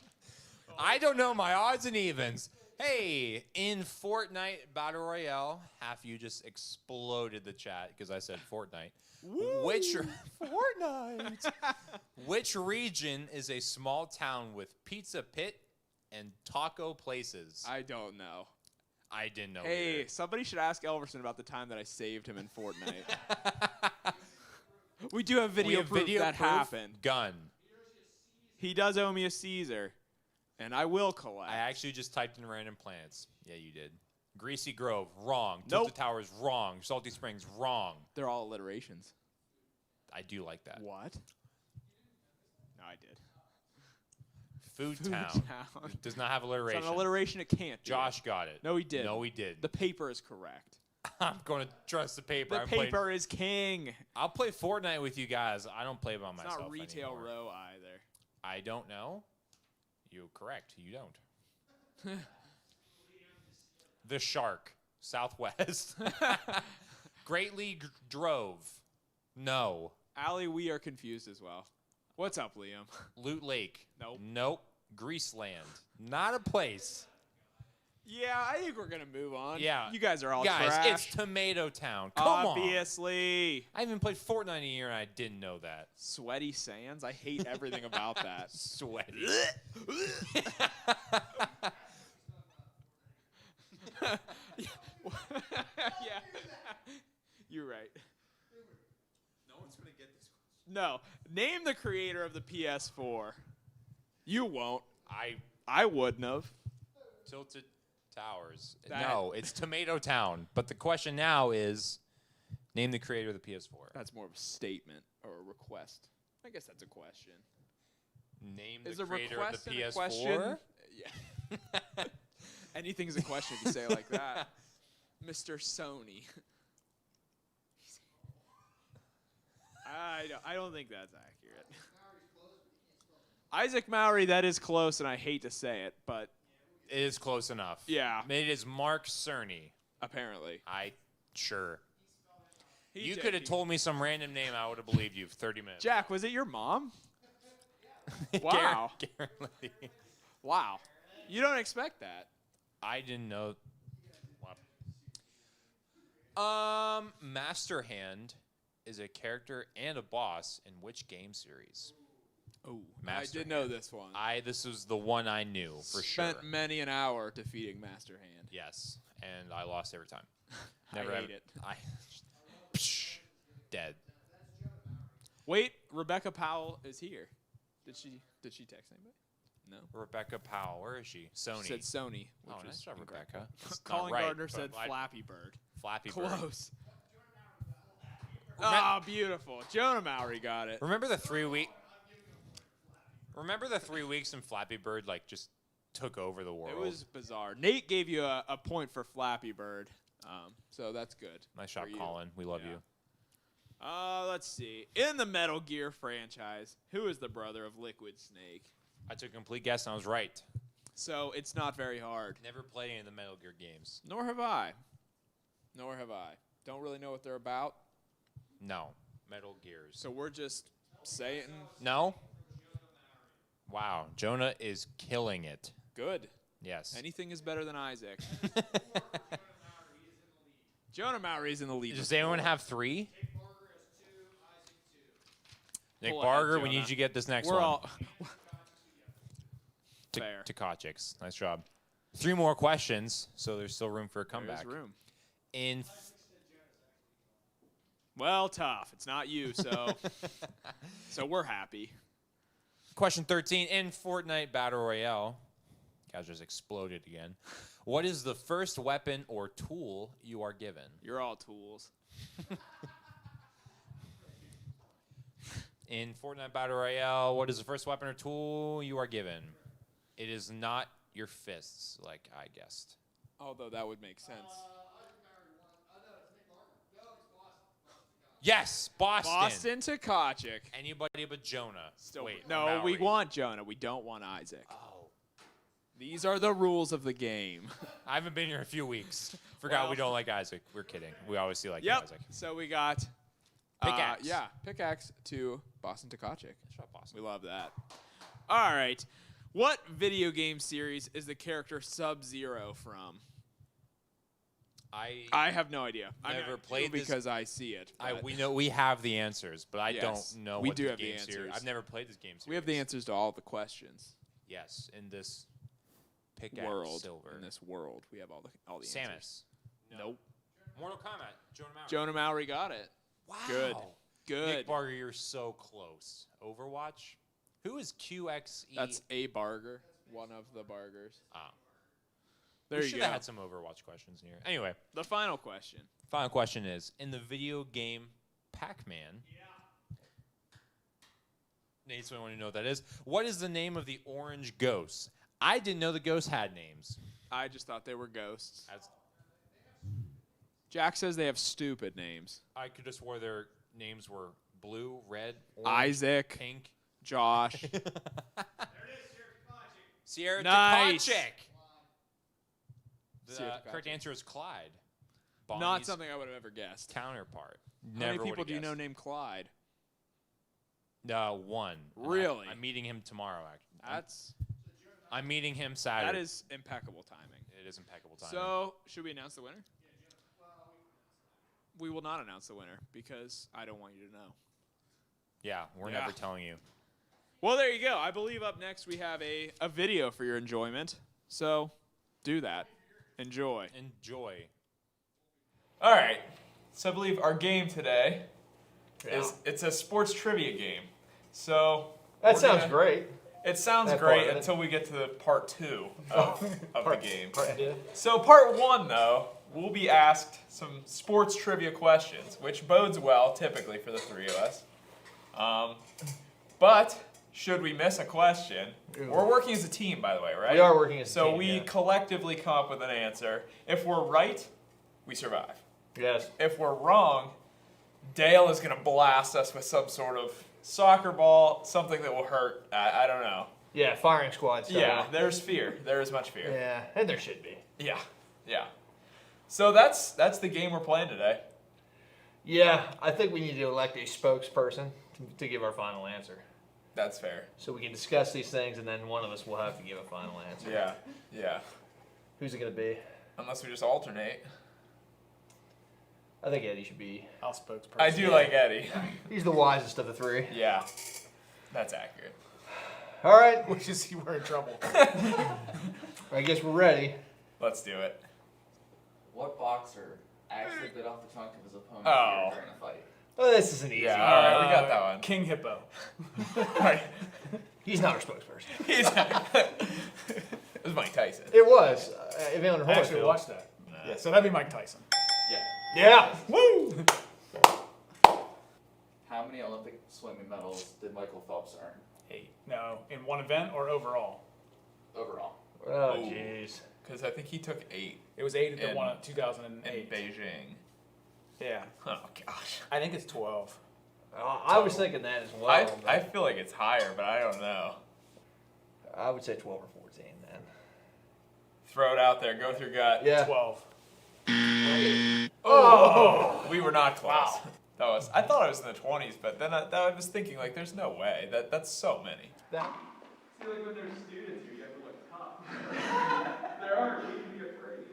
I: I don't know my odds and evens. Hey, in Fortnite Battle Royale, half you just exploded the chat because I said Fortnite. Fortnite. Which region is a small town with Pizza Pit and taco places?
J: I don't know.
I: I didn't know.
J: Hey,
I: either.
J: somebody should ask Elverson about the time that I saved him in Fortnite. We do have video proof that happened.
I: Gun.
J: He does owe me a Caesar, and I will collect.
I: I actually just typed in random planets. Yeah, you did. Greasy Grove, wrong.
J: Nope.
I: Tilted Towers, wrong. Salty Springs, wrong.
J: They're all alliterations.
I: I do like that.
J: What? No, I did.
I: Food
J: Food
I: Town.
J: Town.
I: Does not have alliteration.
J: It's an alliteration. It can't.
I: Josh got it.
J: No, he did.
I: No, he did.
J: The paper is correct.
I: I'm going to trust the paper.
J: The paper is king.
I: I'll play Fortnite with you guys. I don't play by
J: It's
I: myself
J: not retail
I: anymore.
J: row either.
I: I don't know. You're correct. You don't. The Shark. Southwest. Great League Drove. No.
J: Allie, we are confused as well. What's up, Liam?
I: Loot Lake.
J: Nope.
I: Nope. Greaseland. Not a place.
J: Yeah, I think we're going to move on.
I: Yeah.
J: You guys are all
I: Guys,
J: trash.
I: it's Tomato Town. Come on.
J: Obviously.
I: I haven't played Fortnite in a year and I didn't know that.
J: Sweaty Sands? I hate everything about that.
I: Sweaty.
J: Yeah. You're right. No one's going to get this question. No. Name the creator of the PS4. You won't. I wouldn't have.
I: Tilted Towers.
J: That-
I: No, it's Tomato Town. But the question now is, name the creator of the PS4.
J: That's more of a statement or a request. I guess that's a question.
I: Name
J: Is
I: the
J: a
I: creator
J: request
I: of the
J: and a
I: PS4.
J: question? Yeah. Anything's a question if you say it like that. Mr. Sony. I don't think that's accurate. Isaac Mowry, that is close, and I hate to say it, but
I: It is close enough.
J: yeah,
I: It is Mark Cerny.
J: apparently.
I: Sure.
J: He
I: You
J: did.
I: could have told me some random name, I would have believed you for 30 minutes.
J: Jack, was it your mom? Wow.
I: Guaranteed.
J: Wow. You don't expect that.
I: I didn't know. Master Hand is a character and a boss in which game series?
J: Oh,
I: Master
J: I did know this one.
I: This was the one I knew for sure.
J: Spent many an hour defeating Master Hand.
I: Yes, and I lost every time.
J: I hate it.
I: Dead.
J: Wait, Rebecca Powell is here. Did she text anybody? No.
I: Rebecca Powell, where is she? Sony.
J: She said Sony.
I: Oh,
J: Which
I: nice
J: is
I: job,
J: incorrect.
I: Rebecca. That's
J: Colin
I: not right,
J: Gardner
I: but
J: said
I: I-
J: Flappy Bird.
I: Flappy Bird.
J: Close. Ah, beautiful. Jonah Mowry got it.
I: Remember the 3 week? Remember the 3 weeks and Flappy Bird just took over the world.
J: It was bizarre. Nate gave you a point for Flappy Bird, so that's good.
I: Nice job,
J: for you.
I: Colin. We love
J: Yeah.
I: you.
J: Let's see. In the Metal Gear franchise, who is the brother of Liquid Snake?
I: I took a complete guess and I was right.
J: So it's not very hard.
I: Never played any of the Metal Gear games.
J: Nor have I. Don't really know what they're about.
I: No. Metal Gears.
J: So we're just saying
I: No? Wow. Jonah is killing it.
J: good.
I: Yes.
J: Anything is better than Isaac. Jonah Mowry's in the lead.
I: Does anyone have 3? Nick
J: Pull ahead,
I: Barger, we
J: Jonah.
I: need you to get this next
J: We're
I: one.
J: all fair.
I: Takachiks. Nice job. 3 more questions, so there's still room for a comeback.
J: There's room.
I: In
J: Well, tough. It's not you, so so we're happy.
I: question 13, in Fortnite Battle Royale, guys just exploded again. What is the first weapon or tool you are given?
J: You're all tools.
I: In Fortnite Battle Royale, what is the first weapon or tool you are given? It is not your fists, like I guessed.
J: Although that would make sense.
I: Yes, Boston.
J: Boston Takacic.
I: Anybody but Jonah. Wait,
J: No,
I: Maori.
J: we want Jonah. We don't want Isaac.
I: Oh.
J: These are the rules of the game.
I: I haven't been here a few weeks. Forgot we don't like Isaac. We're kidding. We obviously like
J: Yep.
I: Isaac.
J: So we got
I: Pickaxe.
J: pickaxe to Boston Takacic.
I: Shut Boston.
J: We love that. All right. What video game series is the character Sub-Zero from? I have no idea.
I: Never played this
J: because I see it.
I: We have the answers, but I
J: Yes,
I: don't know
J: we
I: what
J: do
I: the
J: have the
I: game series.
J: answers.
I: I've never played this game series.
J: We have the answers to all the questions.
I: Yes, in this pickaxe
J: World.
I: silver.
J: In this world, we have all the answers.
I: Samus.
J: Nope.
I: Mortal Kombat. Jonah Maori.
J: Jonah Maori got it.
I: Wow.
J: Good.
I: Nick Barger, you're so close. Overwatch. Who is QXE?
J: That's a Barger. One of the Bargers.
I: Ah.
J: There
I: We
J: you
I: should
J: go.
I: have had some Overwatch questions here. Anyway,
J: The final question.
I: final question is, in the video game Pac-Man, Nate's going to want to know what that is. What is the name of the orange ghost? I didn't know the ghosts had names.
J: I just thought they were ghosts.
I: As
J: Jack says they have stupid names.
I: I could have swore their names were blue, red, orange,
J: Isaac,
I: pink.
J: Josh.
I: Sierra
J: Nice.
I: Takacic. The
J: Sierra
I: correct
J: Takacic.
I: answer is Clyde.
J: Not
I: Bonnie's
J: something I would have ever guessed.
I: counterpart.
J: How
I: Never
J: many people
I: would've
J: do you know
I: guessed.
J: named Clyde?
I: One. And
J: Really?
I: I'm meeting him tomorrow. Actually,
J: That's
I: I'm meeting him Saturday.
J: that is impeccable timing.
I: It is impeccable timing.
J: So, should we announce the winner? We will not announce the winner because I don't want you to know.
I: yeah, we're
J: Yeah.
I: never telling you.
J: Well, there you go. I believe up next we have a video for your enjoyment. So, do that. Enjoy.
I: Enjoy.
K: All right. So I believe our game today it's a sports trivia game. So
L: That sounds great.
K: It sounds
L: That part
K: great
L: of it.
K: until we get to part 2 of the game.
L: Yeah.
K: So part 1 though, we'll be asked some sports trivia questions, which bodes well typically for the three of us. But should we miss a question, we're working as a team, by the way, right?
L: We are working as a
K: so
L: team,
K: we
L: yeah.
K: collectively come up with an answer. If we're right, we survive.
L: Yes.
K: If we're wrong, Dale is going to blast us with some sort of soccer ball, something that will hurt. I don't know.
L: Yeah, firing squad style.
K: Yeah, there's fear. There is much fear.
L: Yeah, and there should be.
K: Yeah, yeah. So that's the game we're playing today.
L: Yeah, I think we need to elect a spokesperson to give our final answer.
K: That's fair.
L: So we can discuss these things, and then one of us will have to give a final answer.
K: Yeah, yeah.
L: Who's it going to be?
K: Unless we just alternate.
L: I think Eddie should be.
M: I'll spokesperson.
K: I do like Eddie.
L: He's the wisest of the three.
K: Yeah, that's accurate.
L: All right.
M: Which is we're in trouble.
L: I guess we're ready.
K: Let's do it.
N: What boxer actually bit off the trunk of his opponent's
K: Oh.
N: ear during a fight?
L: Well, this is an easy
K: Yeah,
L: one.
K: all right, we got that one.
M: King Hippo.
K: Right.
L: He's not our spokesperson.
K: It was Mike Tyson.
L: It was. Evander
M: I actually
L: Holyfield.
M: watched that. Yeah, so that'd be Mike Tyson.
N: Yeah.
L: Yeah.
M: Woo!
N: How many Olympic swimming medals did Michael Phelps earn
M: 8. No, in one event or overall?
N: overall?
L: Oh, jeez.
K: Because I think he took 8
M: It was 8 at the
K: In-
M: one in
K: in
M: 2008.
K: Beijing.
M: Yeah.
K: Oh, gosh.
M: I think it's 12.
L: I was thinking that as well.
K: I
L: but
K: feel like it's higher, but I don't know.
L: I would say 12 or 14 then.
K: Throw it out there. Go with your gut.
L: Yeah.
M: 12.
K: Oh! We were not close. That was. I thought I was in the 20s, but then I was thinking, like, there's no way. That's so many.
L: That,
K: I feel like when there's students here, you have to look tough. There are. You can be afraid.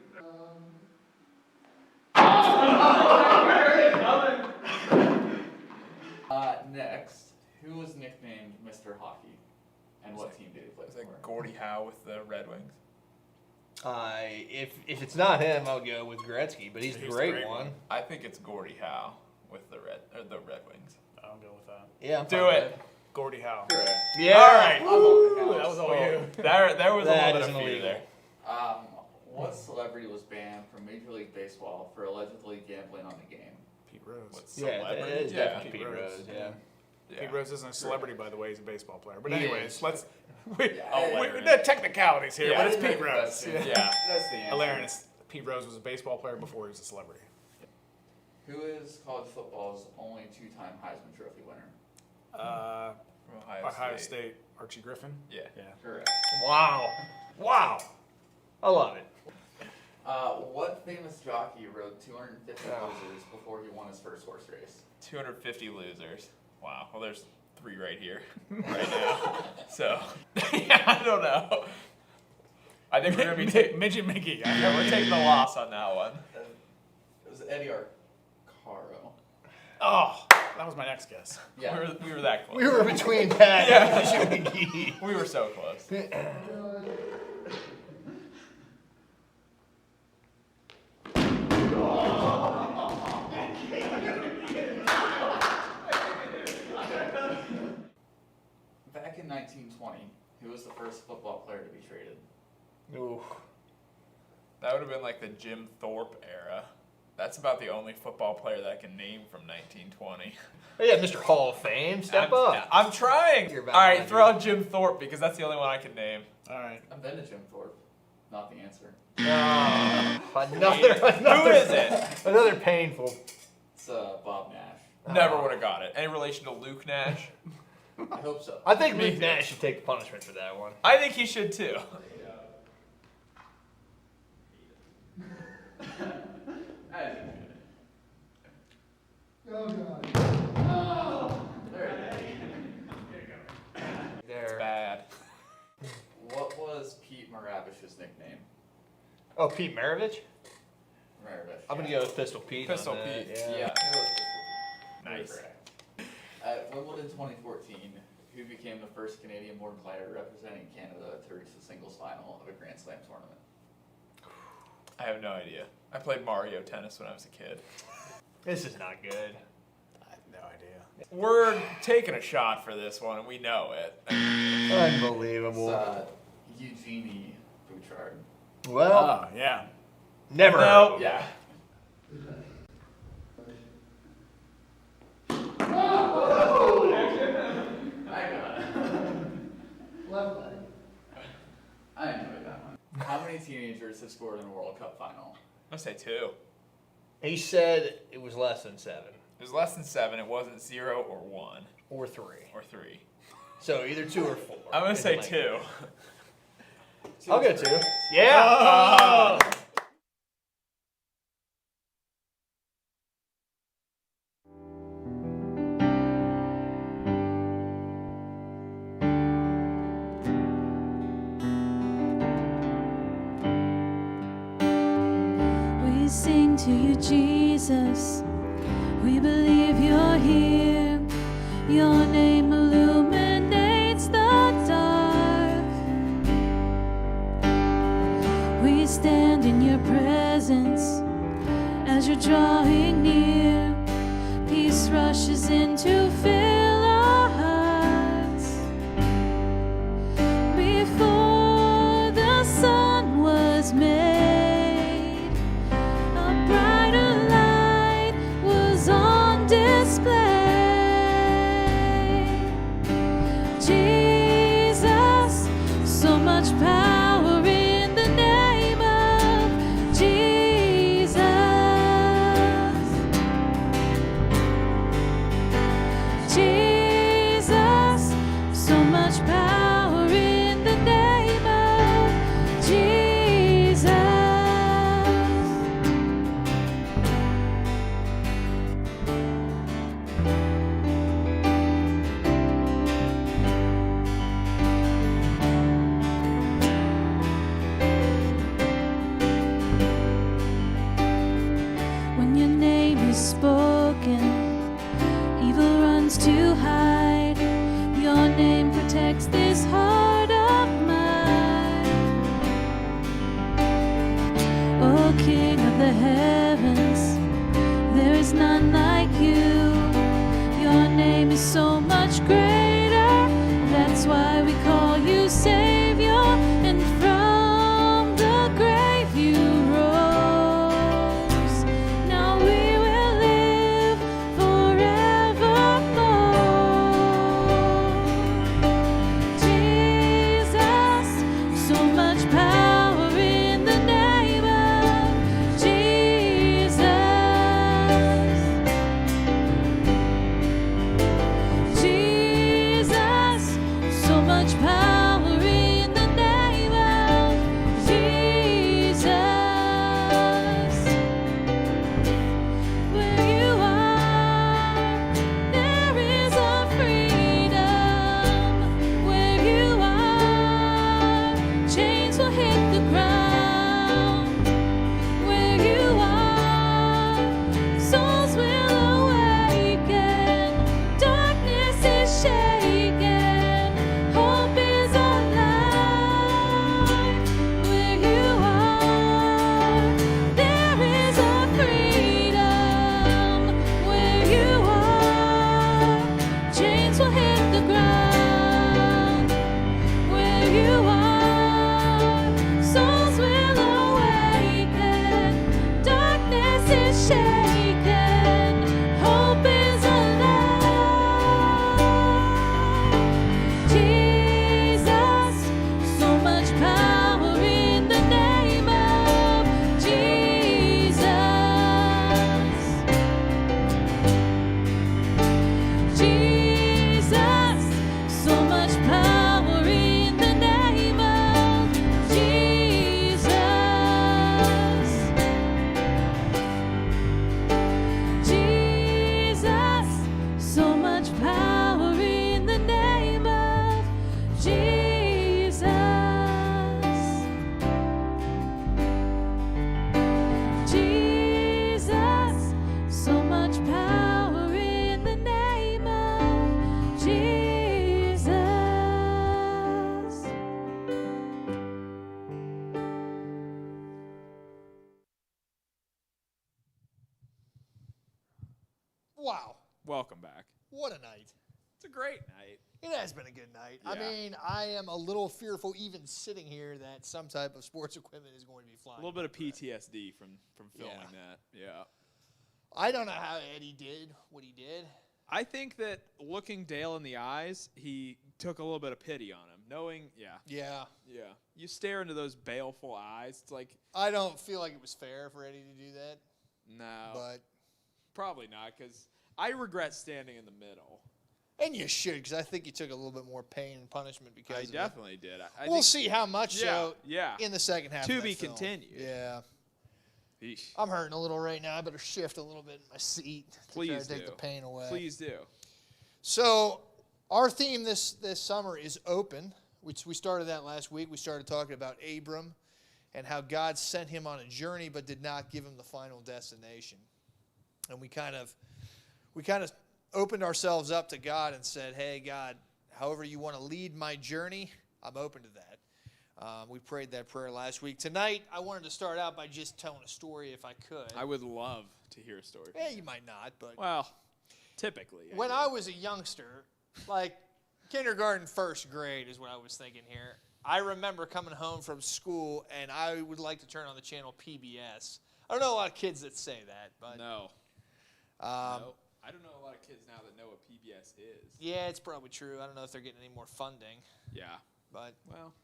N: Next, who was nicknamed Mr. Hockey, and what team did he play
K: Is that
N: for?
K: Gordie Howe with the Red Wings?
L: if it's not him, I'll go with Gretzky, but he's the great one.
K: I think it's Gordie Howe with the Red Wings.
M: I'll go with that.
L: Yeah, I'm
K: Do
L: fine with
K: it.
M: Gordie Howe.
N: Correct.
L: Yeah.
K: All right.
M: Ooh, that was all you.
K: There was
L: That
K: a little
L: is
K: bit of fear
L: illegal.
K: there.
N: What celebrity was banned from Major League Baseball for allegedly gambling on the game?
M: Pete Rose.
K: What
L: Yeah,
K: celebrity?
L: it is
K: Yeah.
L: definitely Pete
M: Pete
L: Rose.
M: Rose.
L: Yeah.
K: Yeah.
M: Pete Rose isn't a celebrity, by the way. He's a baseball player. But
L: He
M: anyways,
L: is.
M: let's...
K: Hilarious.
M: The technicalities here,
K: Yeah.
M: but it's
N: That's
M: Pete
N: the
M: Rose.
N: question.
K: Yeah.
N: That's the answer.
M: Hilarious. Pete Rose was a baseball player before he was a celebrity.
N: Who is college football's only 2-time Heisman Trophy winner?
I: From
M: Ohio State. Archie Griffin?
I: Yeah.
N: Correct.
L: Wow. Wow. I love it.
N: What famous jockey rode 250 losers before he won his first horse race?
I: 250 losers. Wow. Well, there's 3 right here, right now. So, yeah, I don't know. I think we're going to be
M: Midget Mickey.
I: yeah, we're taking the loss on that one.
N: It was Eddie Arcaro.
M: Oh, that was my next guess.
N: Yeah.
I: We were that close.
L: We were between Pat and Midget McGee.
I: We were so close.
N: Back in 1920, who was the first football player to be traded?
L: Ooh.
I: That would have been like the Jim Thorpe era. That's about the only football player that I can name from 1920.
L: Oh, yeah, Mr. Hall of Fame, step up.
I: I'm trying.
L: You're
I: All
L: about
I: right,
L: to
I: throw out Jim Thorpe because that's the only one I can name.
M: All right.
N: I've been to Jim Thorpe. Not the answer.
L: Another.
I: Who is it?
L: Another painful.
N: It's Bob Nash.
I: Never would have got it. Any relation to Luke Nash?
N: I hope so.
L: I think Luke Nash should take the punishment for that one.
I: I think he should too. It's bad.
N: What was Pete Maravich's nickname?
L: Oh, Pete Maravich?
N: Maravich.
L: I'm going to go with Pistol Pete.
I: Pistol
L: on that.
I: Pete.
N: Yeah. It was
I: Nice.
N: correct. At Wimbledon 2014, who became the first Canadian-born player representing Canada to reach the singles final of a Grand Slam tournament?
I: I have no idea. I played Mario Tennis when I was a kid.
L: This is not good.
M: I have no idea.
I: We're taking a shot for this one, and we know it.
L: Unbelievable.
N: It's Eugenie Bouchard.
L: Well,
M: Oh, yeah.
L: never heard
I: No.
L: of him.
N: Yeah. I enjoyed that one. How many teenagers have scored in a World Cup final?
I: I'm gonna say 2.
L: He said it was less than 7.
I: It was less than 7. It wasn't 0 or 1
L: Or 3.
I: or 3.
L: So either 2 or 4.
I: I'm gonna say
L: Like-
I: 2.
L: I'll go 2. Yeah.
I: Oh.
F: We sing to you, Jesus. We believe you're here. Your name illuminates the dark. We stand in your presence as you're drawing near. Peace rushes in to fill our hearts. Before the sun was made, a brighter light was on display. Jesus, so much power in the name of Jesus. Jesus, so much power in the name of Jesus. When your name is spoken, evil runs to hide. Your name protects this heart of mine. O King of the heavens, there is none like you. Your name is so much greater. That's why we call you Savior. And from the grave you rose. Now we will live forevermore. Jesus, so much power in the name of Jesus. much power in the name of Jesus. Where you are, there is a freedom. Where you are, chains will hit the ground. Where you are, souls will awaken. Darkness is shaken. Hope is alive. Where you are, there is a freedom. Where you are, chains will hit the ground. Where you are, souls will awaken. Darkness is shaken. Hope is alive. Jesus, so much power in the name of Jesus. Jesus, so much power in the name of Jesus. Jesus, so much power in the name of Jesus. Jesus, so much power in the name of Jesus.
B: Wow.
J: Welcome back.
B: What a night.
J: It's a great night.
B: It has been a good night. I
J: Yeah.
B: mean, I am a little fearful even sitting here that some type of sports equipment is going to be
J: A
B: flying.
J: little bit of PTSD from filming
B: Yeah.
J: that. Yeah.
B: I don't know how Eddie did what he did.
J: I think that looking Dale in the eyes, he took a little bit of pity on him, knowing, yeah. You stare into those baleful eyes. It's like,
B: I don't feel like it was fair for Eddie to do that.
J: no.
B: But
J: Probably not, because I regret standing in the middle.
B: and you should, because I think you took a little bit more pain and punishment because
J: I
B: of it.
J: definitely did. I
B: We'll
J: think-
B: see how much so
J: Yeah.
B: in the second half.
J: To
B: of that
J: be
B: film.
J: continued.
B: Yeah.
J: Eesh.
B: I'm hurting a little right now. I better shift a little bit in my seat to try
J: Please
B: to take
J: do.
B: the pain away.
J: Please do.
B: So our theme this summer is open, which we started that last week. We started talking about Abram and how God sent him on a journey but did not give him the final destination. And we kind of opened ourselves up to God and said, hey, God, however you want to lead my journey, I'm open to that. We prayed that prayer last week. Tonight, I wanted to start out by just telling a story if I could.
J: I would love to hear a story.
B: Yeah, you might not, but
J: Well, typically.
B: when I was a youngster, like kindergarten, first grade is what I was thinking here. I remember coming home from school, and I would like to turn on the channel PBS. I don't know a lot of kids that say that, but
J: No.
B: no.
J: I don't know a lot of kids now that know what PBS is.
B: Yeah, it's probably true. I don't know if they're getting any more funding,
J: Yeah.
B: but
J: Well,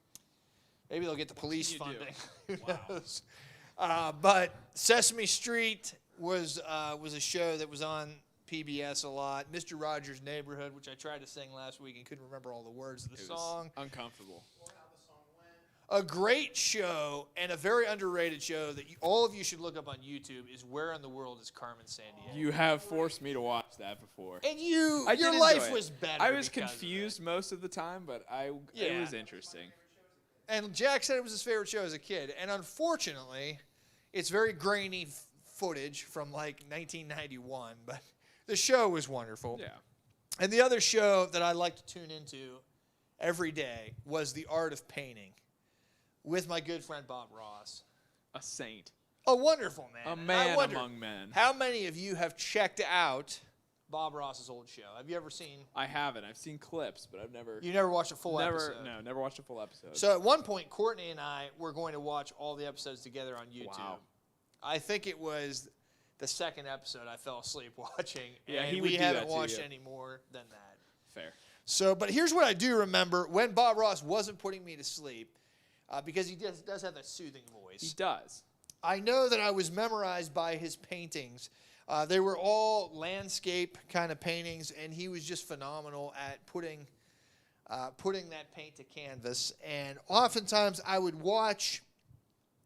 B: maybe they'll get the police
J: you do?
B: funding. Who
J: Wow.
B: knows? But Sesame Street was a show that was on PBS a lot. Mr. Rogers' Neighborhood, which I tried to sing last week and couldn't remember all the words of the
J: it
B: song.
J: was uncomfortable.
B: A great show and a very underrated show that all of you should look up on YouTube is Where in the World is Carmen Sandiego?
J: You have forced me to watch that before.
B: And
J: I
B: your
J: did enjoy
B: life
J: it.
B: was better.
J: I was
B: because of
J: confused most of the time, but it
B: Yeah.
J: was interesting.
B: it. And Jack said it was his favorite show as a kid. And unfortunately, it's very grainy footage from like 1991, but the show was wonderful.
J: Yeah.
B: And the other show that I like to tune into every day was The Art of Painting with my good friend Bob Ross.
J: A saint.
B: A wonderful man.
J: A
B: And I
J: man
B: wonder
J: among men.
B: How many of you have checked out Bob Ross's old show? Have you ever seen?
J: I haven't. I've seen clips, but I've never.
B: You never watched a full episode?
J: No, never watched a full episode.
B: So at one point, Courtney and I were going to watch all the episodes together on YouTube.
J: Wow.
B: I think it was the second episode I fell asleep watching.
J: Yeah,
B: and
J: he would
B: we
J: do
B: haven't
J: that to
B: watched
J: you.
B: any more than that.
J: Fair.
B: So, but here's what I do remember when Bob Ross wasn't putting me to sleep, because he does have that soothing voice.
J: He does.
B: I know that I was memorized by his paintings. They were all landscape kind of paintings, and he was just phenomenal at putting putting that paint to canvas. And oftentimes I would watch,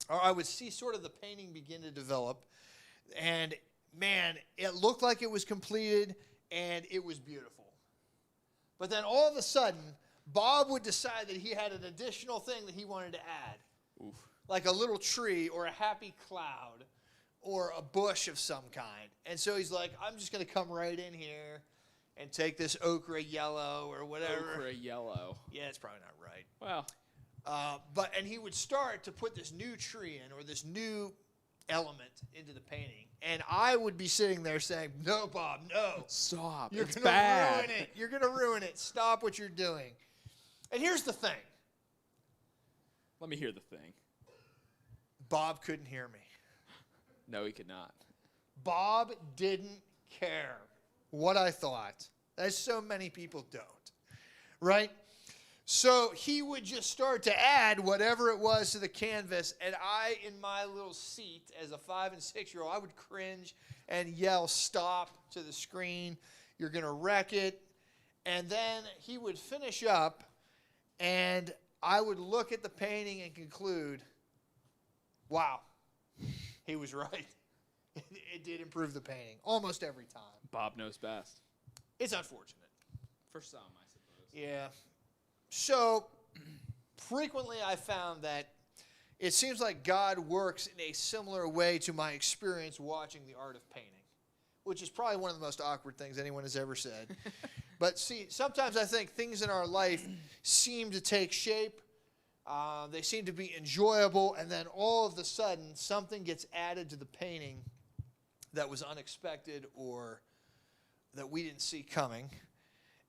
B: or I would see sort of the painting begin to develop. And man, it looked like it was completed and it was beautiful. But then all of a sudden, Bob would decide that he had an additional thing that he wanted to add.
J: Oof.
B: Like a little tree or a happy cloud or a bush of some kind. And so he's like, I'm just going to come right in here and take this ochre yellow or whatever.
J: Ochre yellow.
B: Yeah, it's probably not right.
J: Well.
B: And he would start to put this new tree in or this new element into the painting. And I would be sitting there saying, no, Bob, no.
J: Stop.
B: You're
J: It's
B: gonna
J: bad.
B: ruin it. You're going to ruin it. Stop what you're doing. And here's the thing.
J: Let me hear the thing.
B: Bob couldn't hear me.
J: No, he could not.
B: Bob didn't care what I thought, as so many people don't, right? So he would just start to add whatever it was to the canvas, and I, in my little seat as a 5- and 6-year-old, I would cringe and yell, stop to the screen, you're going to wreck it. And then he would finish up, and I would look at the painting and conclude, wow, he was right. It did improve the painting almost every time.
J: Bob knows best.
B: It's unfortunate.
J: For some, I suppose.
B: Yeah. So frequently I found that it seems like God works in a similar way to my experience watching the art of painting, which is probably one of the most awkward things anyone has ever said. But see, sometimes I think things in our life seem to take shape. They seem to be enjoyable, and then all of a sudden something gets added to the painting that was unexpected or that we didn't see coming.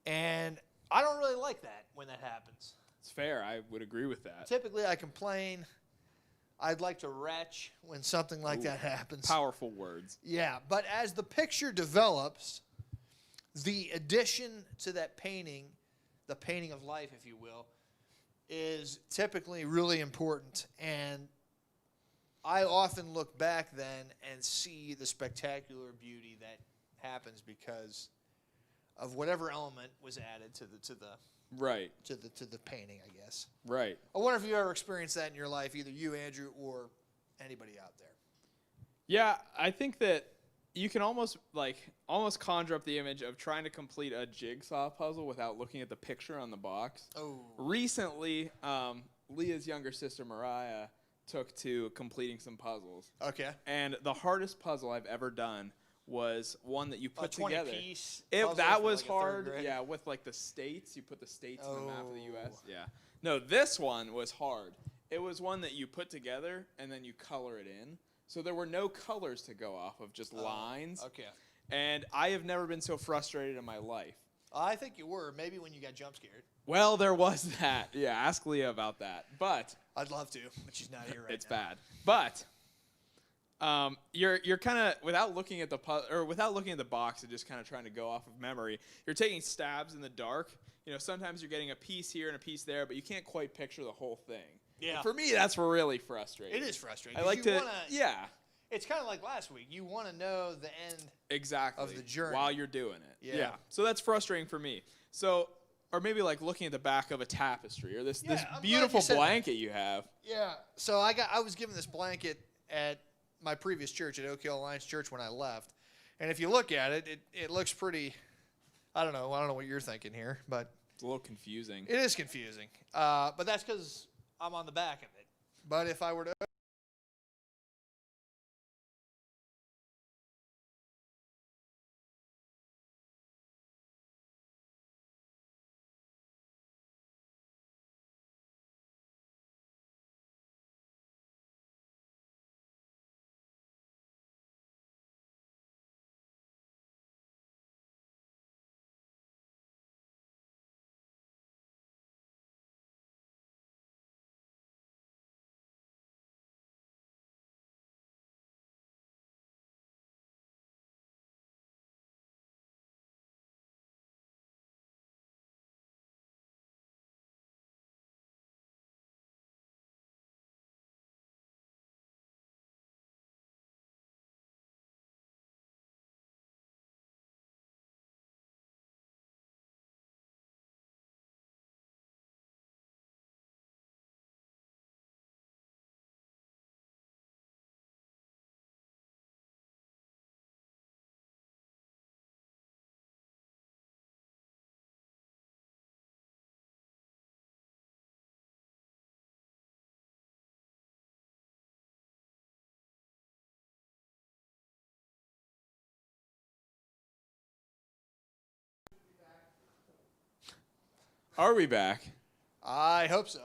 B: And I don't really like that when that happens.
J: It's fair. I would agree with that.
B: Typically, I complain. I'd like to retch when something like that happens.
J: Powerful words.
B: Yeah, but as the picture develops, the addition to that painting, the painting of life, if you will, is typically really important. And I often look back then and see the spectacular beauty that happens because of whatever element was added to the painting, I guess.
J: Right.
B: I wonder if you ever experienced that in your life, either you, Andrew, or anybody out there.
J: Yeah, I think that you can almost conjure up the image of trying to complete a jigsaw puzzle without looking at the picture on the box.
B: Oh.
J: Recently, Leah's younger sister Mariah took to completing some puzzles.
B: Okay.
J: And the hardest puzzle I've ever done was one that you put together.
B: 20-piece
J: That was hard. Yeah, with like the states. You put the states on the map of the U.S. Yeah. No, this one was hard. It was one that you put together and then you color it in. So there were no colors to go off of, just lines.
B: Okay.
J: And I have never been so frustrated in my life.
B: I think you were. Maybe when you got jump scared.
J: Well, there was that. Yeah, ask Leah about that. But
B: I'd love to, but she's not here right now.
J: it's bad. But you're kind of without looking at the box and just kind of trying to go off of memory. You're taking stabs in the dark. You know, sometimes you're getting a piece here and a piece there, but you can't quite picture the whole thing.
B: Yeah.
J: And for me, that's really frustrating.
B: It is frustrating.
J: I like to. Yeah.
B: It's kind of like last week. You want to know the end
J: Exactly.
B: of the journey
J: while you're doing it.
B: Yeah.
J: So that's frustrating for me. So, or maybe like looking at the back of a tapestry or this
B: I'm glad
J: beautiful
B: you said
J: blanket you have.
B: Yeah. So I was given this blanket at my previous church at Oak Hill Alliance Church when I left, and if you look at it, it looks pretty. I don't know what you're thinking here, but
J: it's a little confusing.
B: It is confusing. But that's because I'm on the back of it. But if I were to
J: Are we back?
B: I hope so.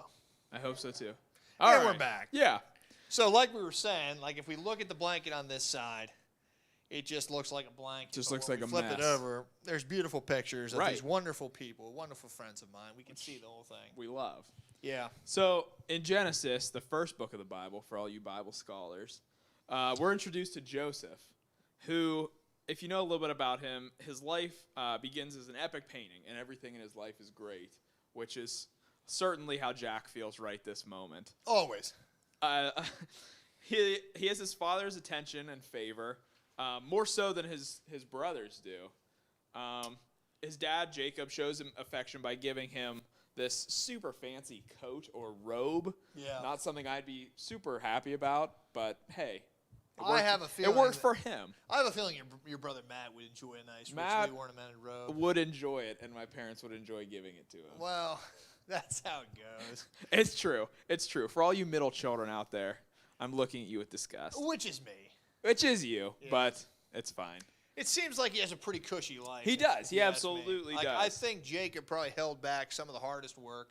J: I hope so too.
B: And we're back.
J: Yeah.
B: So like we were saying, like if we look at the blanket on this side, it just looks like a blanket.
J: Just
B: but
J: looks
B: when
J: like
B: we
J: a
B: flip it
J: mess.
B: over, there's beautiful pictures of
J: Right.
B: these wonderful people, wonderful friends of mine. We can see the whole thing.
J: We love.
B: Yeah.
J: So in Genesis, the first book of the Bible, for all you Bible scholars, we're introduced to Joseph, who, if you know a little bit about him, his life begins as an epic painting, and everything in his life is great, which is certainly how Jack feels right this moment.
B: Always.
J: He has his father's attention and favor, more so than his brothers do. His dad, Jacob, shows him affection by giving him this super fancy coat or robe.
B: Yeah.
J: Not something I'd be super happy about, but hey.
B: I have a feeling
J: it worked for him.
B: I have a feeling your brother Matt would enjoy a nice richly ornamented robe.
J: Would enjoy it, and my parents would enjoy giving it to him.
B: Well, that's how it goes.
J: It's true. It's true. For all you middle children out there, I'm looking at you with disgust.
B: Which is me.
J: Which is you,
B: Yeah.
J: but it's fine.
B: It seems like he has a pretty cushy life.
J: He does.
B: if
J: He
B: you ask
J: absolutely
B: me. Like,
J: does.
B: I think Jacob probably held back some of the hardest work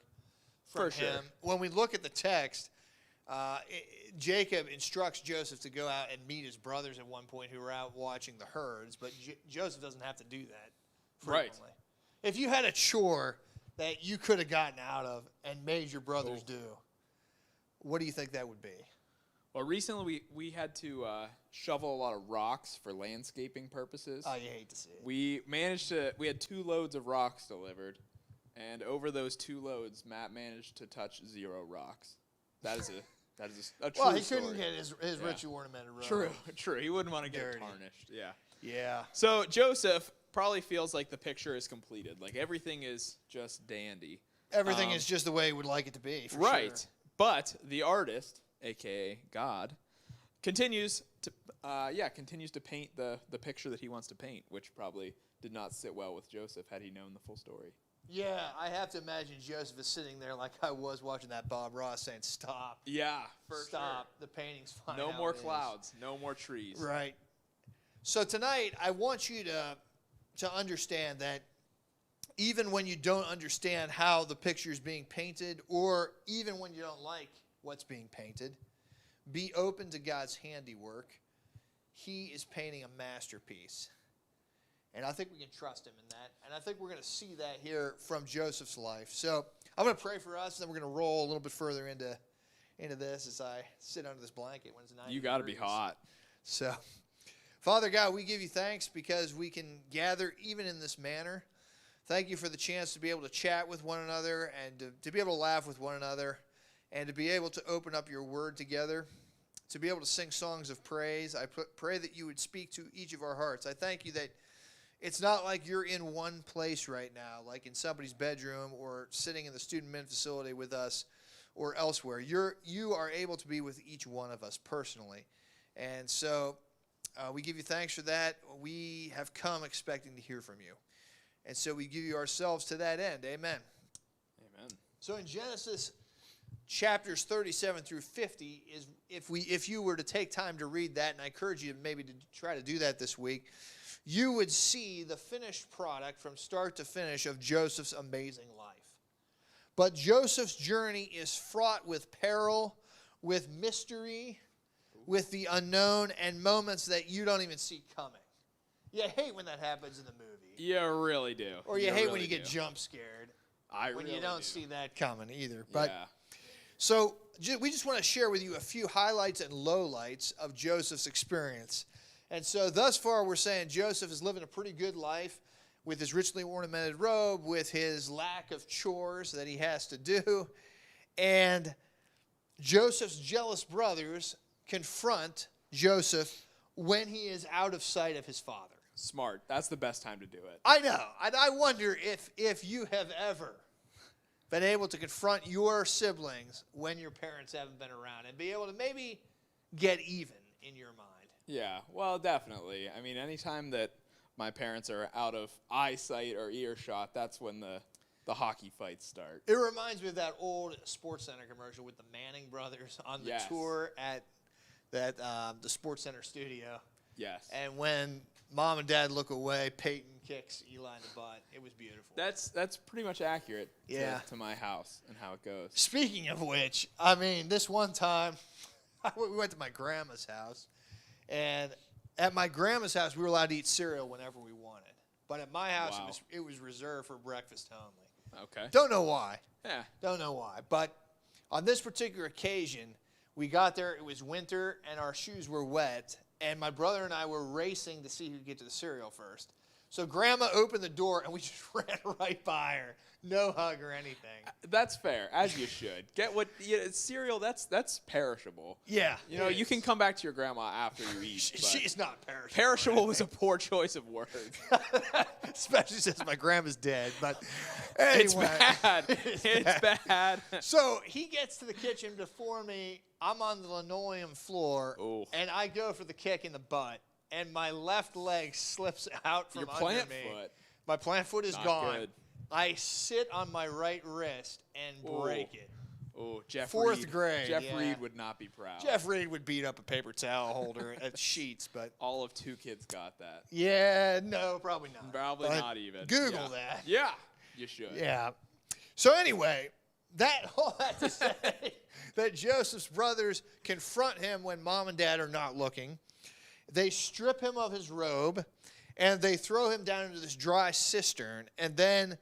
J: For
B: from
J: sure.
B: him. When we look at the text, Jacob instructs Joseph to go out and meet his brothers at one point who were out watching the herds, but Joseph doesn't have to do that frequently.
J: Right.
B: If you had a chore that you could have gotten out of and made your brothers do, what do you think that would be?
J: Well, recently we had to shovel a lot of rocks for landscaping purposes.
B: Oh, you hate to see it.
J: We had 2 loads of rocks delivered, and over those 2 loads, Matt managed to touch 0 rocks. That is a true
B: Well, he
J: story.
B: couldn't get his richly ornamented robe.
J: True. He wouldn't want to get it
B: Dirty.
J: tarnished. Yeah.
B: Yeah.
J: So Joseph probably feels like the picture is completed. Like everything is just dandy.
B: Everything is just the way he would like it to be, for
J: Right.
B: sure.
J: But the artist, aka God, continues to paint the picture that he wants to paint, which probably did not sit well with Joseph had he known the full story.
B: Yeah, I have to imagine Joseph is sitting there like I was watching that Bob Ross saying, "Stop,
J: Yeah,
B: stop, the painting's fine."
J: No
B: how
J: more
B: it is."
J: clouds, no more trees.
B: Right. So tonight, I want you to understand that even when you don't understand how the picture is being painted, or even when you don't like what's being painted, be open to God's handiwork. He is painting a masterpiece. And I think we can trust him in that. And I think we're going to see that here from Joseph's life. So I'm going to pray for us, and then we're going to roll a little bit further into this as I sit under this blanket when it's 90
J: You got to be
B: degrees.
J: hot.
B: So, Father God, we give you thanks because we can gather even in this manner. Thank you for the chance to be able to chat with one another and to be able to laugh with one another and to be able to open up your word together, to be able to sing songs of praise. I pray that you would speak to each of our hearts. I thank you that it's not like you're in one place right now, like in somebody's bedroom or sitting in the student men facility with us or elsewhere. You are able to be with each one of us personally. And so we give you thanks for that. We have come expecting to hear from you. And so we give you ourselves to that end. Amen.
J: Amen.
B: So in Genesis chapters 37 through 50, if you were to take time to read that, and I encourage you maybe to try to do that this week, you would see the finished product from start to finish of Joseph's amazing life. But Joseph's journey is fraught with peril, with mystery, with the unknown, and moments that you don't even see coming. You hate when that happens in the movie.
J: You really do.
B: Or you hate when you get jump scared.
J: I
B: when
J: really
B: you don't
J: do.
B: see that coming either. But
J: Yeah.
B: so we just want to share with you a few highlights and lowlights of Joseph's experience. And so thus far we're saying Joseph is living a pretty good life with his richly ornamented robe, with his lack of chores that he has to do. And Joseph's jealous brothers confront Joseph when he is out of sight of his father.
J: Smart. That's the best time to do it.
B: I know. And I wonder if you have ever been able to confront your siblings when your parents haven't been around and be able to maybe get even in your mind.
J: Yeah, well, definitely. I mean, anytime that my parents are out of eyesight or earshot, that's when the hockey fights start.
B: It reminds me of that old Sports Center commercial with the Manning brothers on the
J: Yes.
B: tour at the Sports Center studio.
J: Yes.
B: And when Mom and Dad look away. Peyton kicks Eli in the butt. It was beautiful.
J: That's pretty much accurate
B: Yeah.
J: to my house and how it goes.
B: Speaking of which, I mean, this one time, we went to my grandma's house, and at my grandma's house, we were allowed to eat cereal whenever we wanted. But at my house,
J: Wow.
B: it was reserved for breakfast only.
J: Okay.
B: Don't know why.
J: Yeah.
B: Don't know why. But on this particular occasion, we got there, it was winter, and our shoes were wet, and my brother and I were racing to see who could get to the cereal first. So Grandma opened the door, and we just ran right by her. No hug or anything.
J: That's fair, as you should. Get what cereal. That's perishable.
B: Yeah,
J: You know,
B: it
J: you
B: is.
J: can come back to your grandma after you eat. but
B: She's not perishable.
J: perishable was a poor choice of words.
B: Especially since my grandma's dead. But anyway.
J: It's bad. It's bad.
B: So he gets to the kitchen before me. I'm on the linoleum floor,
J: Ooh.
B: and I go for the kick in the butt, and my left leg slips out from
J: Your
B: under
J: plant
B: me.
J: foot.
B: My plant foot is
J: Not
B: gone.
J: good.
B: I sit on my right wrist and
J: Ooh.
B: break it.
J: Oh, Jeff
B: Fourth
J: Reed.
B: grade,
J: Jeff
B: yeah.
J: Reed would not be proud.
B: Jeff Reed would beat up a paper towel holder at Sheets, but
J: All of 2 kids got that.
B: yeah, no, probably not.
J: Probably
B: But
J: not even.
B: Google
J: Yeah.
B: that.
J: Yeah, you should.
B: Yeah. So anyway, all that to say that Joseph's brothers confront him when Mom and Dad are not looking. They strip him of his robe, and they throw him down into this dry cistern. And then,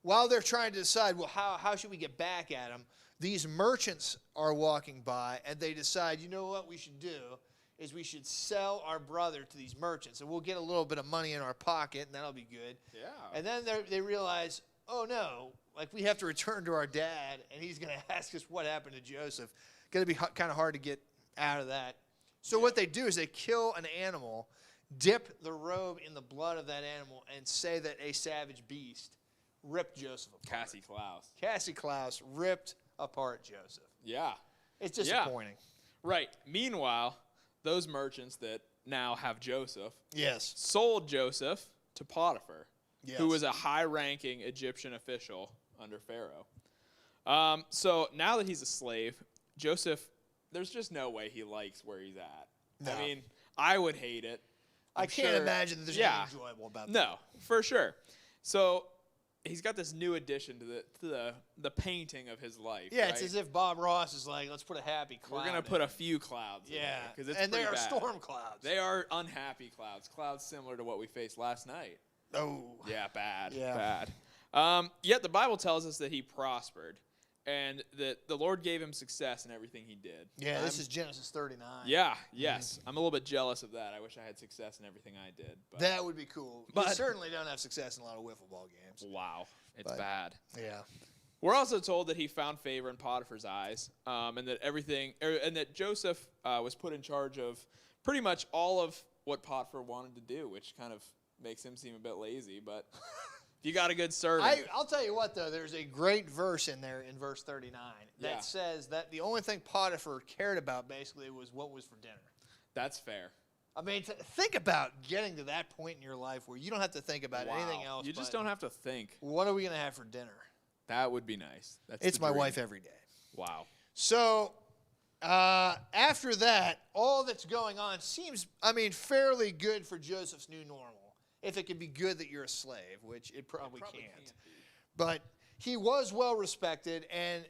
B: while they're trying to decide, well, how should we get back at him, these merchants are walking by, and they decide, you know what we should do is we should sell our brother to these merchants, and we'll get a little bit of money in our pocket, and that'll be good.
J: Yeah.
B: And then they realize, oh no, like we have to return to our dad, and he's going to ask us what happened to Joseph. Going to be kind of hard to get out of that. So what they do is they kill an animal, dip the robe in the blood of that animal, and say that a savage beast ripped Joseph apart.
J: Cassie Klaus.
B: Cassie Klaus ripped apart Joseph.
J: Yeah.
B: It's disappointing.
J: Right. Meanwhile, those merchants that now have Joseph
B: Yes.
J: sold Joseph to Potiphar,
B: Yes.
J: who was a high-ranking Egyptian official under Pharaoh. So now that he's a slave, Joseph, there's just no way he likes where he's at.
B: No.
J: I mean, I would hate it.
B: I
J: I'm
B: can't
J: sure-
B: imagine that there's
J: yeah.
B: anything enjoyable about that.
J: No, for sure. So he's got this new addition to the painting of his life.
B: Yeah,
J: right?
B: it's as if Bob Ross is like, let's put a happy cloud.
J: We're gonna
B: in
J: put
B: it.
J: a few clouds.
B: Yeah,
J: because it's
B: and they
J: pretty
B: are
J: bad.
B: storm clouds.
J: They are unhappy clouds. Clouds similar to what we faced last night.
B: Oh.
J: Yeah, bad.
B: Yeah.
J: Bad. Yet the Bible tells us that he prospered, and that the Lord gave him success in everything he did.
B: Yeah, this is Genesis 39.
J: Yeah. Yes. I'm a little bit jealous of that. I wish I had success in everything I did. But
B: That would be cool.
J: But-
B: you certainly don't have success in a lot of wiffle ball games.
J: wow, it's
B: But-
J: bad.
B: Yeah.
J: We're also told that he found favor in Potiphar's eyes, and that and that Joseph was put in charge of pretty much all of what Potiphar wanted to do, which kind of makes him seem a bit lazy. But if you got a good servant,
B: I'll tell you what, though, there's a great verse in there in verse 39 that
J: Yeah.
B: says that the only thing Potiphar cared about basically was what was for dinner.
J: that's fair.
B: I mean, think about getting to that point in your life where you don't have to think about anything
J: Wow.
B: else.
J: You just
B: but
J: don't have to think.
B: What are we going to have for dinner?
J: That would be nice. That's
B: It's
J: the
B: my
J: dream.
B: wife every day.
J: Wow.
B: So after that, all that's going on seems, fairly good for Joseph's new normal. If it could be good that you're a slave, which it probably can't.
J: be.
B: But he was well respected, and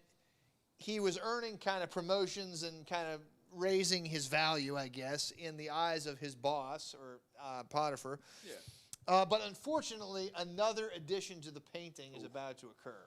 B: he was earning kind of promotions and kind of raising his value, I guess, in the eyes of his boss, or Potiphar.
J: Yeah.
B: But unfortunately, another addition to the painting is about to occur.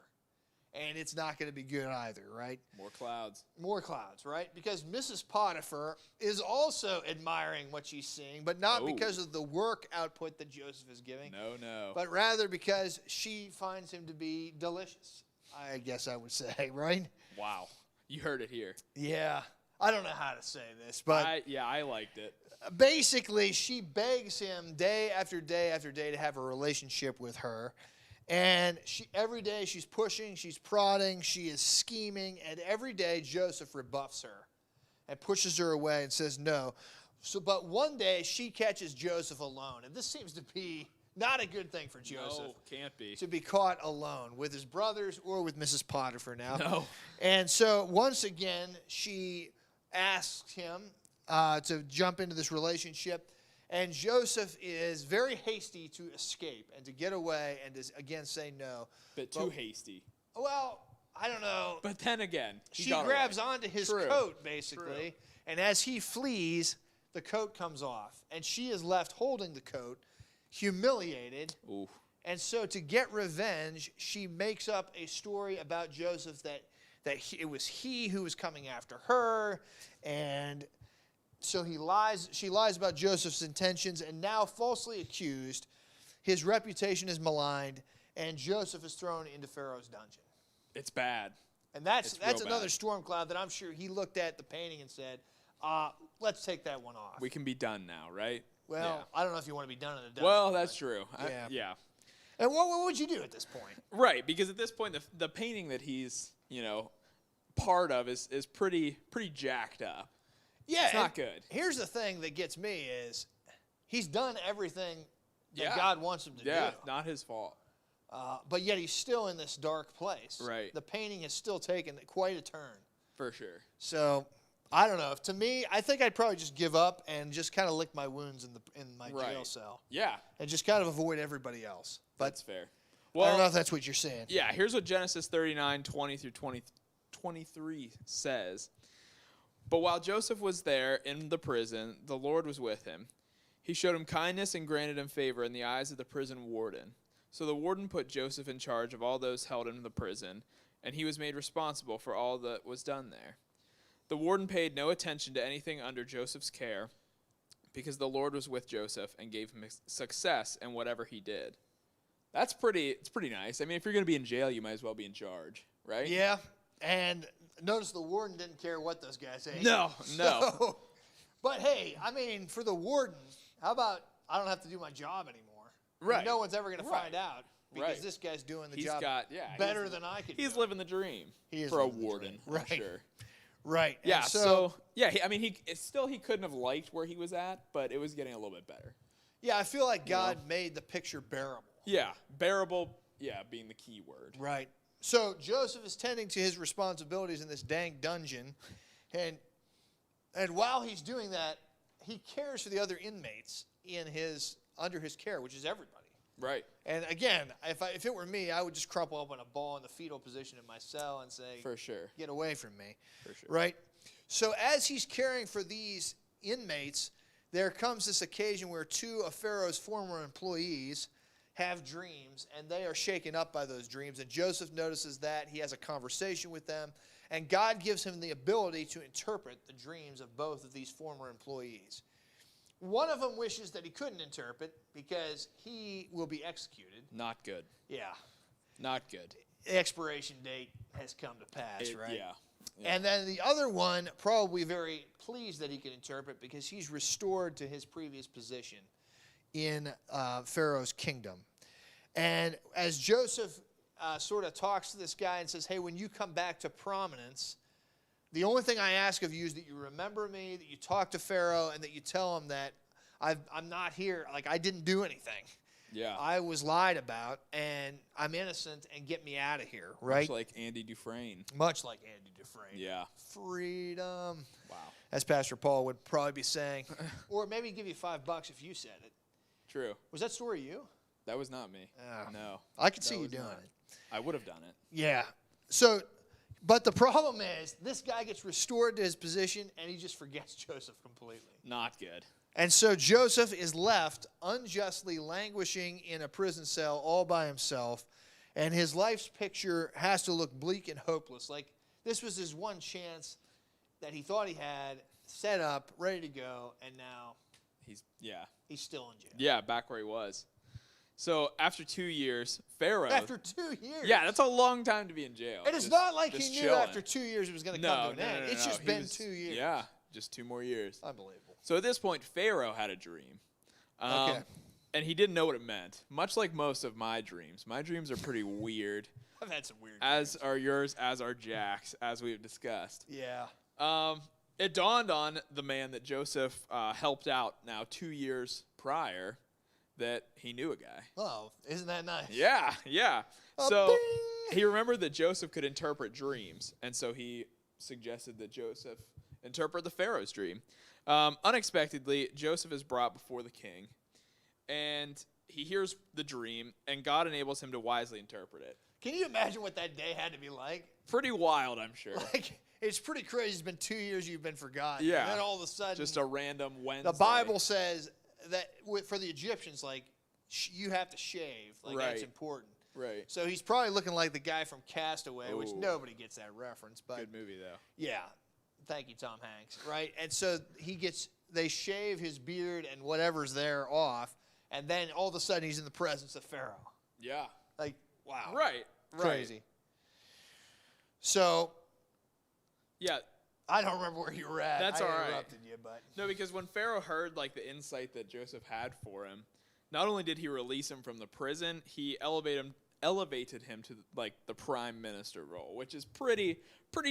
B: And it's not going to be good either, right?
J: More clouds.
B: More clouds, right? Because Mrs. Potiphar is also admiring what she's seeing, but not
J: Oh.
B: because of the work output that Joseph is giving,
J: No.
B: but rather because she finds him to be delicious, I guess I would say, right?
J: Wow. You heard it here.
B: Yeah. I don't know how to say this, but
J: I liked it.
B: basically she begs him day after day after day to have a relationship with her. And every day she's pushing, she's prodding, she is scheming, and every day Joseph rebuffs her and pushes her away and says no. But one day she catches Joseph alone, and this seems to be not a good thing for Joseph.
J: No, can't be.
B: To be caught alone with his brothers or with Mrs. Potiphar now.
J: No.
B: And so once again she asks him to jump into this relationship, And Joseph is very hasty to escape and to get away and to, again, say no.
J: Bit too hasty.
B: Well, I don't know.
J: But then again,
B: she grabs onto his
J: True.
B: coat, basically. And as he flees, the coat comes off. And she is left holding the coat, humiliated.
J: Ooh.
B: And so to get revenge, she makes up a story about Joseph that it was he who was coming after her. And so she lies about Joseph's intentions, and now falsely accused, his reputation is maligned, and Joseph is thrown into Pharaoh's dungeon.
J: It's bad.
B: And that's
J: real
B: another
J: bad.
B: storm cloud that I'm sure he looked at the painting and said, let's take that one off.
J: We can be done now, right?
B: Well, I don't know if you want to be done in a dungeon.
J: Well, that's true.
B: Yeah. And what would you do at this point?
J: Right, because at this point, the painting that he's, part of is pretty jacked up.
B: Yeah,
J: it's not good.
B: Here's the thing that gets me is he's done everything that
J: Yeah.
B: God wants him to do.
J: Yeah, not his fault.
B: But yet he's still in this dark place.
J: Right.
B: The painting has still taken quite a turn.
J: For sure.
B: So I don't know. To me, I think I'd probably just give up and just kind of lick my wounds in my jail cell.
J: Yeah.
B: And just kind of avoid everybody else. But
J: that's fair.
B: I don't know if that's what you're saying.
J: Yeah, here's what Genesis 39:20 through 23 says. But while Joseph was there in the prison, the Lord was with him. He showed him kindness and granted him favor in the eyes of the prison warden. So the warden put Joseph in charge of all those held in the prison, and he was made responsible for all that was done there. The warden paid no attention to anything under Joseph's care, because the Lord was with Joseph and gave him success in whatever he did. It's pretty nice. I mean, if you're going to be in jail, you might as well be in charge, right?
B: Yeah. And notice the warden didn't care what those guys ate.
J: No.
B: But hey, I mean, for the warden, how about I don't have to do my job anymore?
J: Right.
B: No one's ever going to find out because this guy's doing the job better than I could do.
J: He's living the dream
B: He is
J: for a
B: living the
J: warden,
B: dream.
J: for
B: Right.
J: sure.
B: Right.
J: Yeah,
B: And
J: so he couldn't have liked where he was at, but it was getting a little bit better.
B: Yeah, I feel like God made the picture bearable.
J: Yeah, bearable, being the key word.
B: Right. So Joseph is tending to his responsibilities in this dank dungeon, and while he's doing that, he cares for the other inmates under his care, which is everybody.
J: Right.
B: And again, if it were me, I would just crumple up in a ball in the fetal position in my cell and say,
J: for sure,
B: get away from me.
J: For sure.
B: Right? So as he's caring for these inmates, there comes this occasion where two of Pharaoh's former employees have dreams, and they are shaken up by those dreams. And Joseph notices that. He has a conversation with them, and God gives him the ability to interpret the dreams of both of these former employees. One of them wishes that he couldn't interpret because he will be executed.
J: Not good.
B: Yeah.
J: Not good.
B: The expiration date has come to pass, right?
J: Yeah.
B: And then the other one, probably very pleased that he can interpret because he's restored to his previous position in Pharaoh's kingdom. And as Joseph sort of talks to this guy and says, hey, when you come back to prominence, the only thing I ask of you is that you remember me, that you talk to Pharaoh, and that you tell him that I'm not here, like I didn't do anything.
J: Yeah.
B: I was lied about, and I'm innocent, and get me out of here, right?
J: Much like Andy Dufresne.
B: Much like Andy Dufresne.
J: Yeah.
B: Freedom.
J: Wow.
B: As Pastor Paul would probably be saying. Or maybe give you $5 if you said it.
J: True.
B: Was that story you?
J: That was not me.
B: Oh.
J: No.
B: I could see you doing it.
J: I would have done it.
B: Yeah. So, but the problem is, this guy gets restored to his position, and he just forgets Joseph completely.
J: Not good.
B: And so Joseph is left unjustly languishing in a prison cell all by himself, and his life's picture has to look bleak and hopeless. Like this was his one chance that he thought he had, set up, ready to go, and now he's still in jail.
J: Yeah, back where he was. So after 2 years, Pharaoh.
B: After 2 years?
J: Yeah, that's a long time to be in jail.
B: And it's not like he knew after 2 years it was going to come to an end.
J: No,
B: It's just been 2 years.
J: Yeah, just 2 more years.
B: Unbelievable.
J: So at this point, Pharaoh had a dream.
B: Okay.
J: And he didn't know what it meant, much like most of my dreams. My dreams are pretty weird.
B: I've had some weird
J: As are yours, as are Jack's, as we've discussed.
B: Yeah.
J: It dawned on the man that Joseph helped out now 2 years prior that he knew a guy.
B: Oh, isn't that nice?
J: Yeah. So he remembered that Joseph could interpret dreams, and so he suggested that Joseph interpret the Pharaoh's dream. Unexpectedly, Joseph is brought before the king, and he hears the dream, and God enables him to wisely interpret it.
B: Can you imagine what that day had to be like?
J: Pretty wild, I'm sure.
B: Like, it's pretty crazy. It's been 2 years you've been forgotten.
J: Yeah.
B: And then all of a sudden,
J: just a random Wednesday.
B: the Bible says that for the Egyptians, like, you have to shave. Like, that's important.
J: Right.
B: So he's probably looking like the guy from Castaway, which nobody gets that reference. But
J: good movie, though.
B: Yeah. Thank you, Tom Hanks. Right? And so they shave his beard and whatever's there off, and then all of a sudden he's in the presence of Pharaoh.
J: Yeah.
B: Like, wow.
J: Right.
B: Crazy. So,
J: yeah.
B: I don't remember where you were at.
J: That's all right.
B: I interrupted you, but
J: no, because when Pharaoh heard like the insight that Joseph had for him, not only did he release him from the prison, he elevated him to like the prime minister role, which is pretty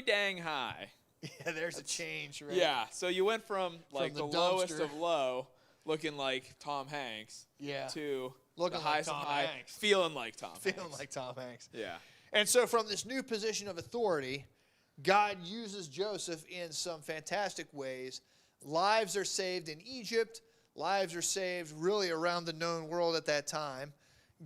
J: dang high.
B: Yeah, there's a change, right?
J: Yeah, so you went from like
B: the
J: the lowest
B: dumpster.
J: of low, looking like Tom Hanks, to
B: looking
J: the highest
B: like
J: of
B: Tom
J: high,
B: Hanks.
J: feeling like Tom Hanks.
B: Feeling like Tom Hanks.
J: Yeah.
B: And so from this new position of authority, God uses Joseph in some fantastic ways. Lives are saved in Egypt. Lives are saved really around the known world at that time.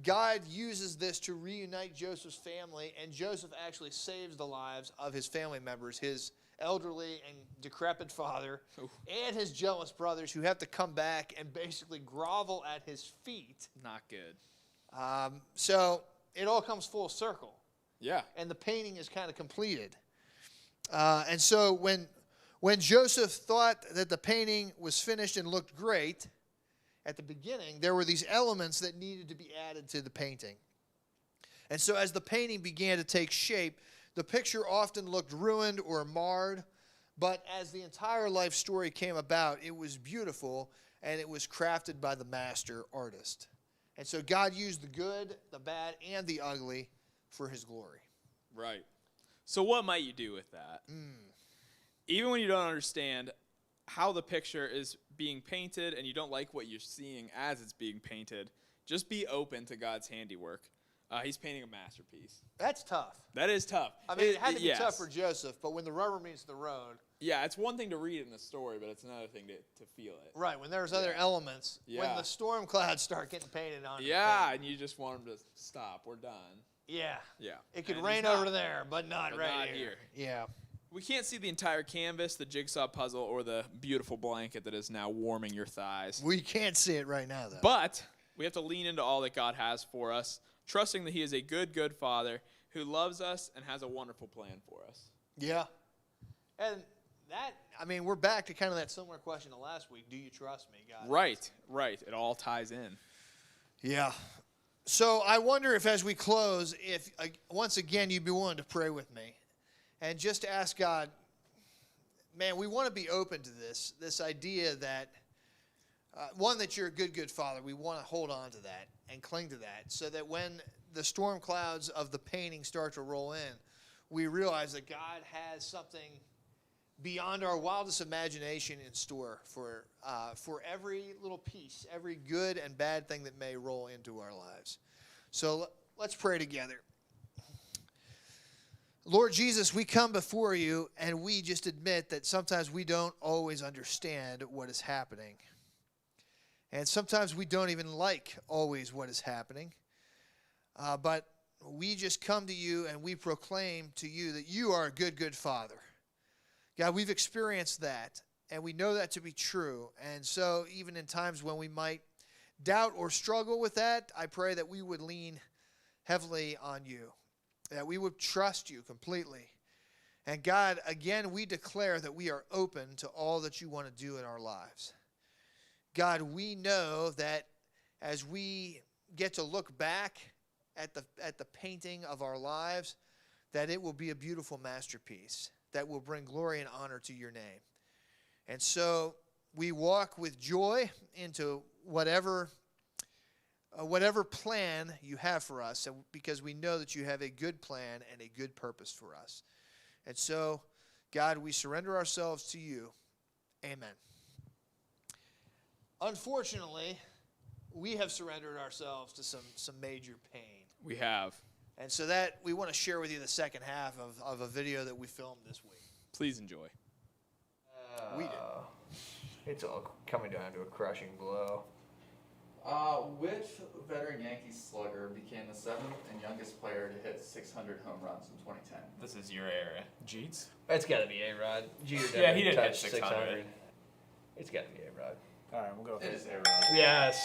B: God uses this to reunite Joseph's family, and Joseph actually saves the lives of his family members, his elderly and decrepit father, and his jealous brothers who have to come back and basically grovel at his feet.
J: Not good.
B: So it all comes full circle.
J: Yeah.
B: And the painting is kind of completed. And so when Joseph thought that the painting was finished and looked great, at the beginning, there were these elements that needed to be added to the painting. And so as the painting began to take shape, the picture often looked ruined or marred, but as the entire life story came about, it was beautiful, and it was crafted by the master artist. And so God used the good, the bad, and the ugly for his glory.
J: Right. So what might you do with that? Even when you don't understand how the picture is being painted and you don't like what you're seeing as it's being painted, just be open to God's handiwork. He's painting a masterpiece.
B: That's tough.
J: That is tough.
B: I mean, it had to be
J: yes.
B: tough for Joseph, but when the rubber meets the road.
J: Yeah, it's one thing to read it in the story, but it's another thing to feel it.
B: Right, when there's other elements.
J: Yeah.
B: When the storm clouds start getting painted on.
J: Yeah, and you just want them to stop. We're done.
B: Yeah.
J: Yeah.
B: It could
J: And
B: rain
J: it's
B: over there, but not right
J: here.
B: Yeah.
J: We can't see the entire canvas, the jigsaw puzzle, or the beautiful blanket that is now warming your thighs.
B: We can't see it right now, though.
J: But we have to lean into all that God has for us, trusting that he is a good, good Father who loves us and has a wonderful plan for us.
B: Yeah. And that, I mean, we're back to kind of that similar question to last week. Do you trust me, God?
J: Right. It all ties in.
B: Yeah. So I wonder if as we close, if once again you'd be willing to pray with me and just ask God, man, we want to be open to this idea that, one, that you're a good, good Father. We want to hold on to that and cling to that so that when the storm clouds of the painting start to roll in, we realize that God has something beyond our wildest imagination in store for every little piece, every good and bad thing that may roll into our lives. So let's pray together. Lord Jesus, we come before you and we just admit that sometimes we don't always understand what is happening. And sometimes we don't even like always what is happening. But we just come to you and we proclaim to you that you are a good, good Father. God, we've experienced that, and we know that to be true. And so even in times when we might doubt or struggle with that, I pray that we would lean heavily on you, that we would trust you completely. And God, again, we declare that we are open to all that you want to do in our lives. God, we know that as we get to look back at the painting of our lives, that it will be a beautiful masterpiece that will bring glory and honor to your name. And so we walk with joy into whatever plan you have for us, because we know that you have a good plan and a good purpose for us. And so, God, we surrender ourselves to you. Amen. Unfortunately, we have surrendered ourselves to some major pain.
J: We have.
B: And so that we want to share with you the second half of a video that we filmed this week.
J: Please enjoy.
L: It's all coming down to a crushing blow.
N: Which veteran Yankees slugger became the 7th and youngest player to hit 600 home runs in 2010?
I: This is your era.
M: Jeets?
L: It's got to be A-Rod. Jeter
I: Yeah, he
L: never
I: didn't hit
L: touched
I: 600.
L: It's got to be A-Rod.
M: All right, we'll go with
N: It
M: it.
N: is A-Rod.
L: Yes.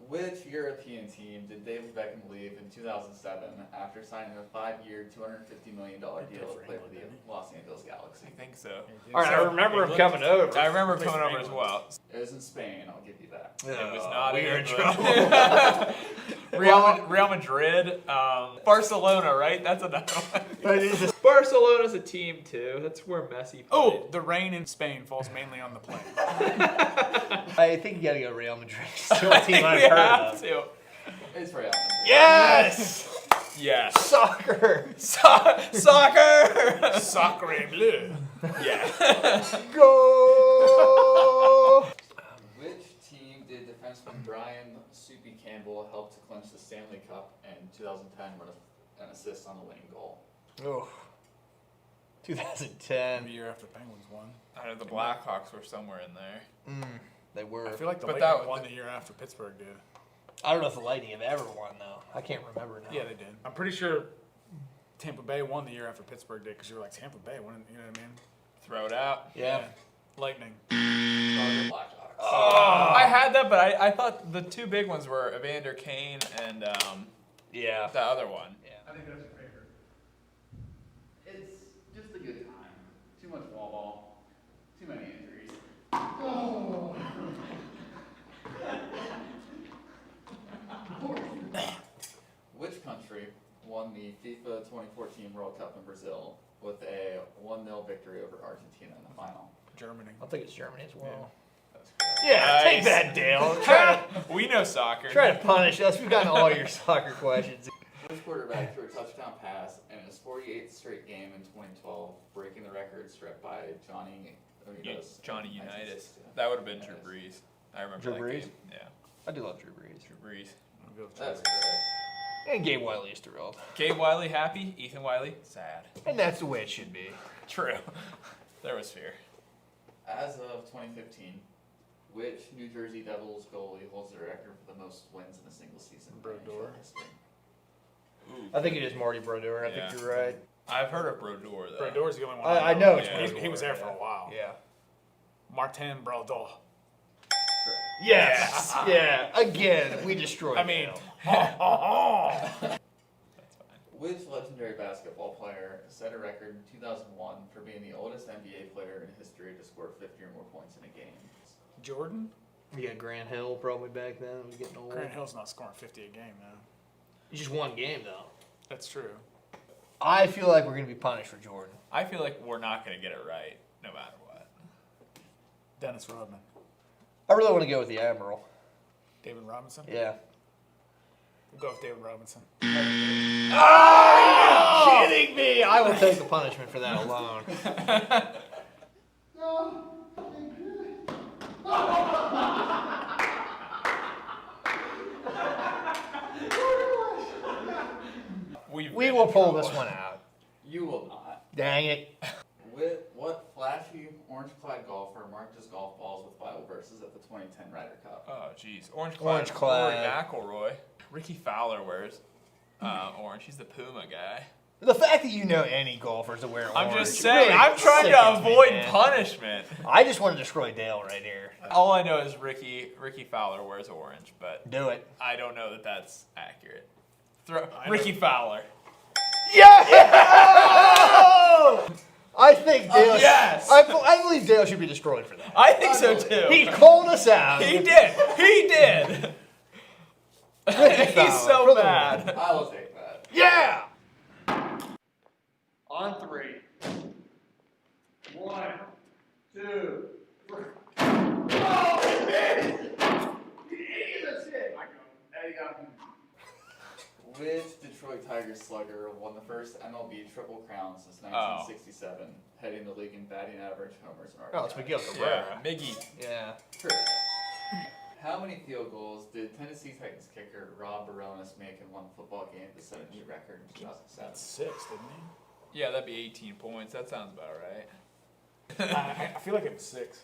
N: Which European team did David Beckham leave in 2007 after signing a 5-year, $250 million deal to play for the Los Angeles Galaxy?
I: I think so.
L: All right, I remember him coming over.
I: I remember him coming over as well.
N: It was in Spain, I'll give you that.
I: It was not
L: we
I: a
L: are in
I: good
L: trouble.
I: Real Madrid, Barcelona, right? That's another one.
J: Barcelona's a team too. That's where Messi played.
M: Oh, the rain in Spain falls mainly on the plane.
L: I think you got to go Real Madrid. It's the
I: I
L: only team
I: think
L: I've
I: we
L: heard
I: have
L: of.
I: to.
N: It's Real Madrid.
L: Yes!
I: Yes.
L: Soccer!
I: Soccer!
M: Sacre bleu.
I: Yeah.
L: Go!
N: Which team did defenseman Brian Soupy Campbell help to clinch the Stanley Cup in 2010 with an assist on the winning goal?
L: Oh. 2010.
M: The year after Penguins won.
I: I know the Blackhawks were somewhere in there.
L: They were.
M: I feel like the
I: But
M: Lightning
I: that-
M: won the year after Pittsburgh did.
L: I don't know if the Lightning have ever won, though. I can't remember now.
M: Yeah, they did. I'm pretty sure Tampa Bay won the year after Pittsburgh did because you were like, Tampa Bay, won, you know what I mean?
I: Throw it out.
L: Yeah.
M: Lightning.
N: Blackhawks.
I: Oh. I had that, but I thought the two big ones were Evander Kane and
L: Yeah.
I: the other one.
N: I think that's your favorite. It's just a good time. Too much wall ball. Too many injuries. Oh. Which country won the FIFA 2014 World Cup in Brazil with a 1-0 victory over Argentina in the final?
M: Germany.
L: I think it's Germany as well.
N: That's correct.
L: Yeah, take
I: Nice.
L: that, Dale.
I: We know soccer.
L: Try to punish us. We've gotten all your soccer questions.
N: Which quarterback threw a touchdown pass in his 48th straight game in 2012, breaking the record set by Johnny Unitas?
I: Johnny
N: in
I: Unitas.
N: 1962?
I: That would have been Drew Brees. I remember
L: Drew
I: that
L: Brees?
I: game. Yeah.
L: I do love Drew Brees.
I: Drew Brees.
M: I'll go with
N: That's
M: Germany.
N: correct.
L: And Gabe Wiley is thrilled.
I: Gabe Wiley happy. Ethan Wiley sad.
L: And that's the way it should be.
I: True. There was fear.
N: As of 2015, which New Jersey Devils goalie holds the record for the most wins in a single season? in
M: Brodeur.
N: NHL history?
L: I think it is Marty Brodeur. I
I: Yeah.
L: think you're right.
I: I've heard of Brodeur though.
M: Brodeur's the only one.
L: I know it's
I: Yeah.
M: He was there for a while.
L: Yeah.
M: Martin Brodeur.
N: Correct.
L: Yes. Yeah. Again, we destroyed
M: I mean,
L: Dale.
N: Which legendary basketball player set a record in 2001 for being the oldest NBA player in history to score 50 or more points in a game?
M: Jordan?
L: You got Grant Hill probably back then. He was getting old.
M: Grant Hill's not scoring 50 a game, though.
L: It's just one game, though.
M: That's true.
L: I feel like we're going to be punished for Jordan.
I: I feel like we're not going to get it right, no matter what.
M: Dennis Rodman.
L: I really want to go with the Admiral.
M: David Robinson?
L: Yeah.
M: We'll go with David Robinson.
L: Are you kidding me? I will take the punishment for that alone. We will pull this one out.
N: You will not.
L: Dang it.
N: With what flashy orange-clad golfer marked his golf balls with Bible verses at the 2010 Ryder Cup?
I: Oh, jeez. Orange
L: Orange
I: Rory
L: clad.
I: McIlroy. Ricky Fowler wears orange. He's the Puma guy.
L: The fact that you know any golfers that wear orange.
I: I'm just saying.
L: really
I: I'm trying to
L: sickens me,
I: avoid
L: man.
I: punishment.
L: I just want to destroy Dale right here.
I: All I know is Ricky Fowler wears orange, but
L: Do it.
I: I don't know that that's accurate. Ricky Fowler.
L: Yeah! I think Dale.
I: Yes!
L: I believe Dale should be destroyed for that.
I: I think so too.
L: He called us out.
I: He did. He did. He's so bad.
N: I will take that.
L: Yeah! On 3. 1, 2, 3. Oh, he made it! That's it. There you go.
N: Which Detroit Tigers slugger won the first MLB Triple Crown since 1967, heading the league in batting average, homers, and
L: Oh, it's
N: RBIs?
L: Miguel Cabrera.
I: Yeah, Miggy.
L: Yeah.
N: Correct. How many field goals did Tennessee Titans kicker Rob Baronis make in one football game to set a new record in 2007?
M: That's 6, didn't he?
I: Yeah, that'd be 18 points. That sounds about right.
M: I feel like it was 6.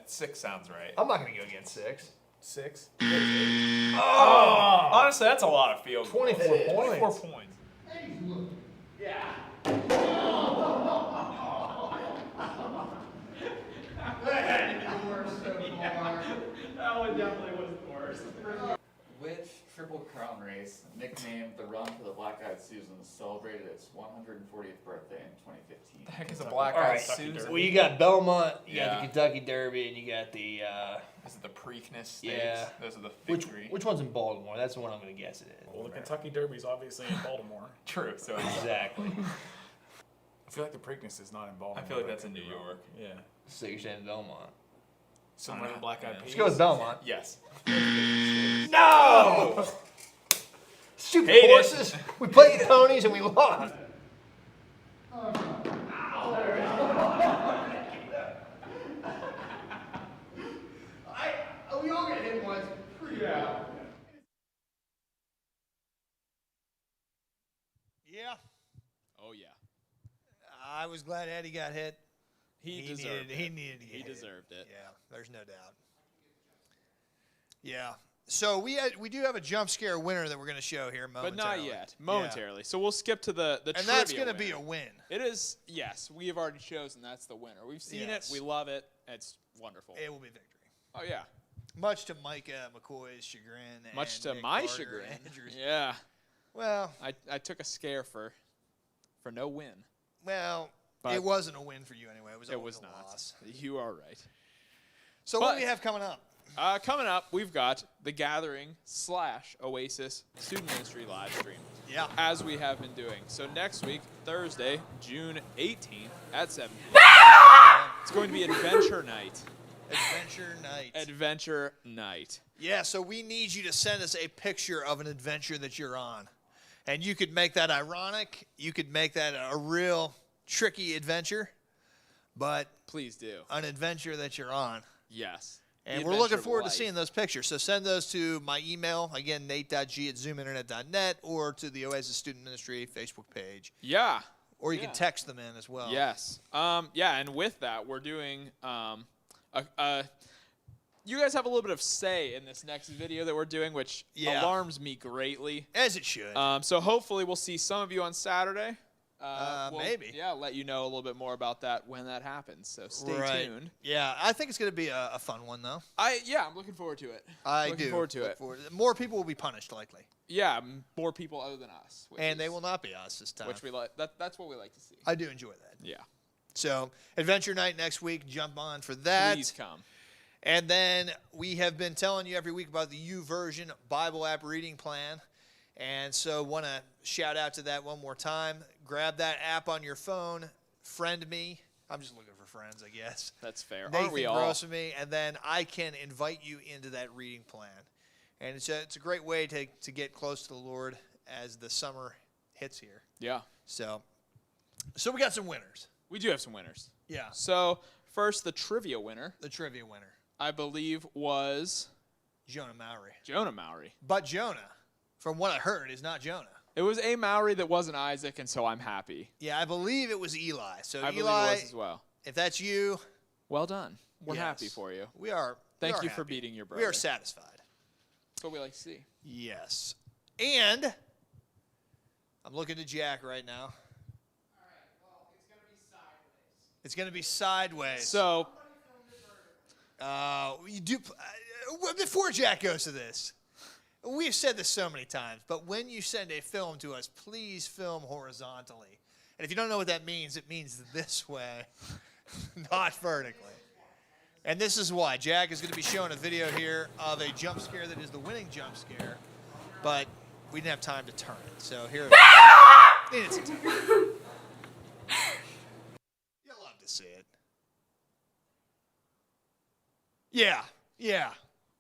K: 6 sounds right.
B: I'm not going to go against 6.
M: 6.
K: Oh! Honestly, that's a lot of field goals.
B: 24 points.
K: 24 points.
B: Yeah.
K: That one definitely was the worst.
N: Which Triple Crown race, nicknamed the Run for the Black-Eyed Susans, celebrated its 140th birthday in 2015?
K: The heck is a Black-Eyed
B: Susan?
K: Susan?
B: Well, you got Belmont, you got
K: Yeah.
B: the Kentucky Derby, and you got the...
K: Is it the Preakness Stakes?
B: Yeah.
K: Those are the victory.
B: Which one's in Baltimore? That's the one I'm going to guess it is.
M: Well, the Kentucky Derby's obviously in Baltimore.
K: True. So
B: Exactly.
M: I feel like the Preakness is not in Baltimore.
K: I feel like
M: but
K: that's
M: I
K: in
M: could
K: New
M: be wrong.
K: York.
M: Yeah.
B: So you're saying Belmont.
M: Somewhere in the Black-Eyed Peas.
B: Let's go with Belmont.
K: Yes.
B: No! Stupid
K: Hate it.
B: horses. We played ponies and we lost. We all get hit once. Yeah. Yeah.
J: Oh yeah.
B: I was glad Eddie got hit.
J: He deserved it.
B: He needed to get
J: He
B: hit.
J: deserved it.
B: Yeah, there's no doubt. Yeah. So we do have a jump scare winner that we're going to show here
J: But
B: momentarily.
J: not yet. Momentarily. So we'll skip to the
B: And
J: trivia
B: that's going to be
J: winner.
B: a win.
J: It is, yes. We have already chosen that's the winner. We've seen
B: Yes.
J: it. We love it. It's wonderful.
B: It will be victory.
J: Oh, yeah.
B: Much to Micah McCoy's chagrin.
J: Much
B: and
J: to
B: Nick
J: my
B: Barger
J: chagrin.
B: and Andrew's.
J: Yeah.
B: Well,
J: I took a scare for no win.
B: well,
J: But
B: it wasn't a win for you anyway. It was
J: It
B: always
J: was
B: a
J: not.
B: loss.
J: You are right.
B: So what do we have coming up?
J: Coming up, we've got the Gathering / Oasis Student Ministry live stream.
B: Yeah.
J: As we have been doing. So next week, Thursday, June 18th at 7 p.m. It's going to be Adventure Night.
B: Adventure Night.
J: Adventure Night.
B: Yeah, so we need you to send us a picture of an adventure that you're on. And you could make that ironic. You could make that a real tricky adventure. But
J: please do.
B: An adventure that you're on.
J: Yes.
B: And
J: The
B: we're looking
J: adventure of
B: forward to
J: life.
B: seeing those pictures. So send those to my email, again, nate.g@zoominternet.net, or to the Oasis Student Ministry Facebook page.
J: Yeah.
B: Or you can text them in as well.
J: Yes. Yeah, and with that, we're doing you guys have a little bit of say in this next video that we're doing, which alarms me greatly.
B: As it should.
J: So hopefully we'll see some of you on Saturday.
B: Maybe.
J: Yeah, let you know a little bit more about that when that happens. So stay tuned.
B: Yeah, I think it's going to be a fun one, though.
J: I'm looking forward to it. Looking forward to it.
B: More people will be punished, likely.
J: Yeah, more people other than us.
B: And they will not be us this time.
J: Which we like. That's what we like to see.
B: I do enjoy that.
J: Yeah.
B: So, Adventure Night next week. Jump on for that.
J: Please come.
B: And then we have been telling you every week about the YouVersion Bible app reading plan. And so want to shout out to that one more time. Grab that app on your phone. Friend me. I'm just looking for friends, I guess.
J: That's fair.
B: Nathan
J: Aren't we all?
B: Gross with me, and then I can invite you into that reading plan. And it's a great way to get close to the Lord as the summer hits here.
J: Yeah.
B: So we got some winners.
J: We do have some winners.
B: Yeah.
J: So first, the trivia winner.
B: The trivia winner.
J: I believe was
B: Jonah Mowry.
J: Jonah Mowry.
B: But Jonah, from what I heard, is not Jonah.
J: It was a Mowry that wasn't Isaac, and so I'm happy.
B: Yeah, I believe it was Eli. So
J: I
B: Eli,
J: believe it was as well.
B: If that's you,
J: well done. We're
B: yes,
J: happy for you.
B: We are.
J: Thank
B: we
J: you
B: are
J: for
B: happy.
J: beating your brother.
B: We are satisfied.
J: That's what we like to see.
B: Yes. And I'm looking to Jack right now. It's going to be sideways.
J: So,
B: you do. Before Jack goes to this, we've said this so many times, but when you send a film to us, please film horizontally. And if you don't know what that means, it means this way, not vertically. And this is why. Jack is going to be showing a video here of a jump scare that is the winning jump scare, but we didn't have time to turn it. So here needed some time. You'll love to see it. Yeah.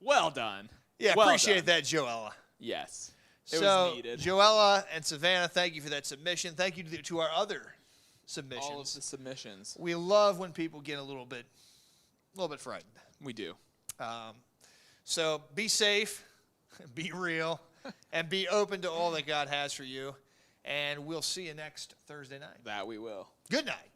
J: Well done.
B: Yeah,
J: well
B: appreciate
J: done.
B: that, Joella.
J: Yes. It
B: So,
J: was needed.
B: Joella and Savannah, thank you for that submission. Thank you to our other submissions.
J: All of the submissions.
B: We love when people get a little bit frightened.
J: We do.
B: So be safe, be real, and be open to all that God has for you. And we'll see you next Thursday night.
J: That we will.
B: Good night.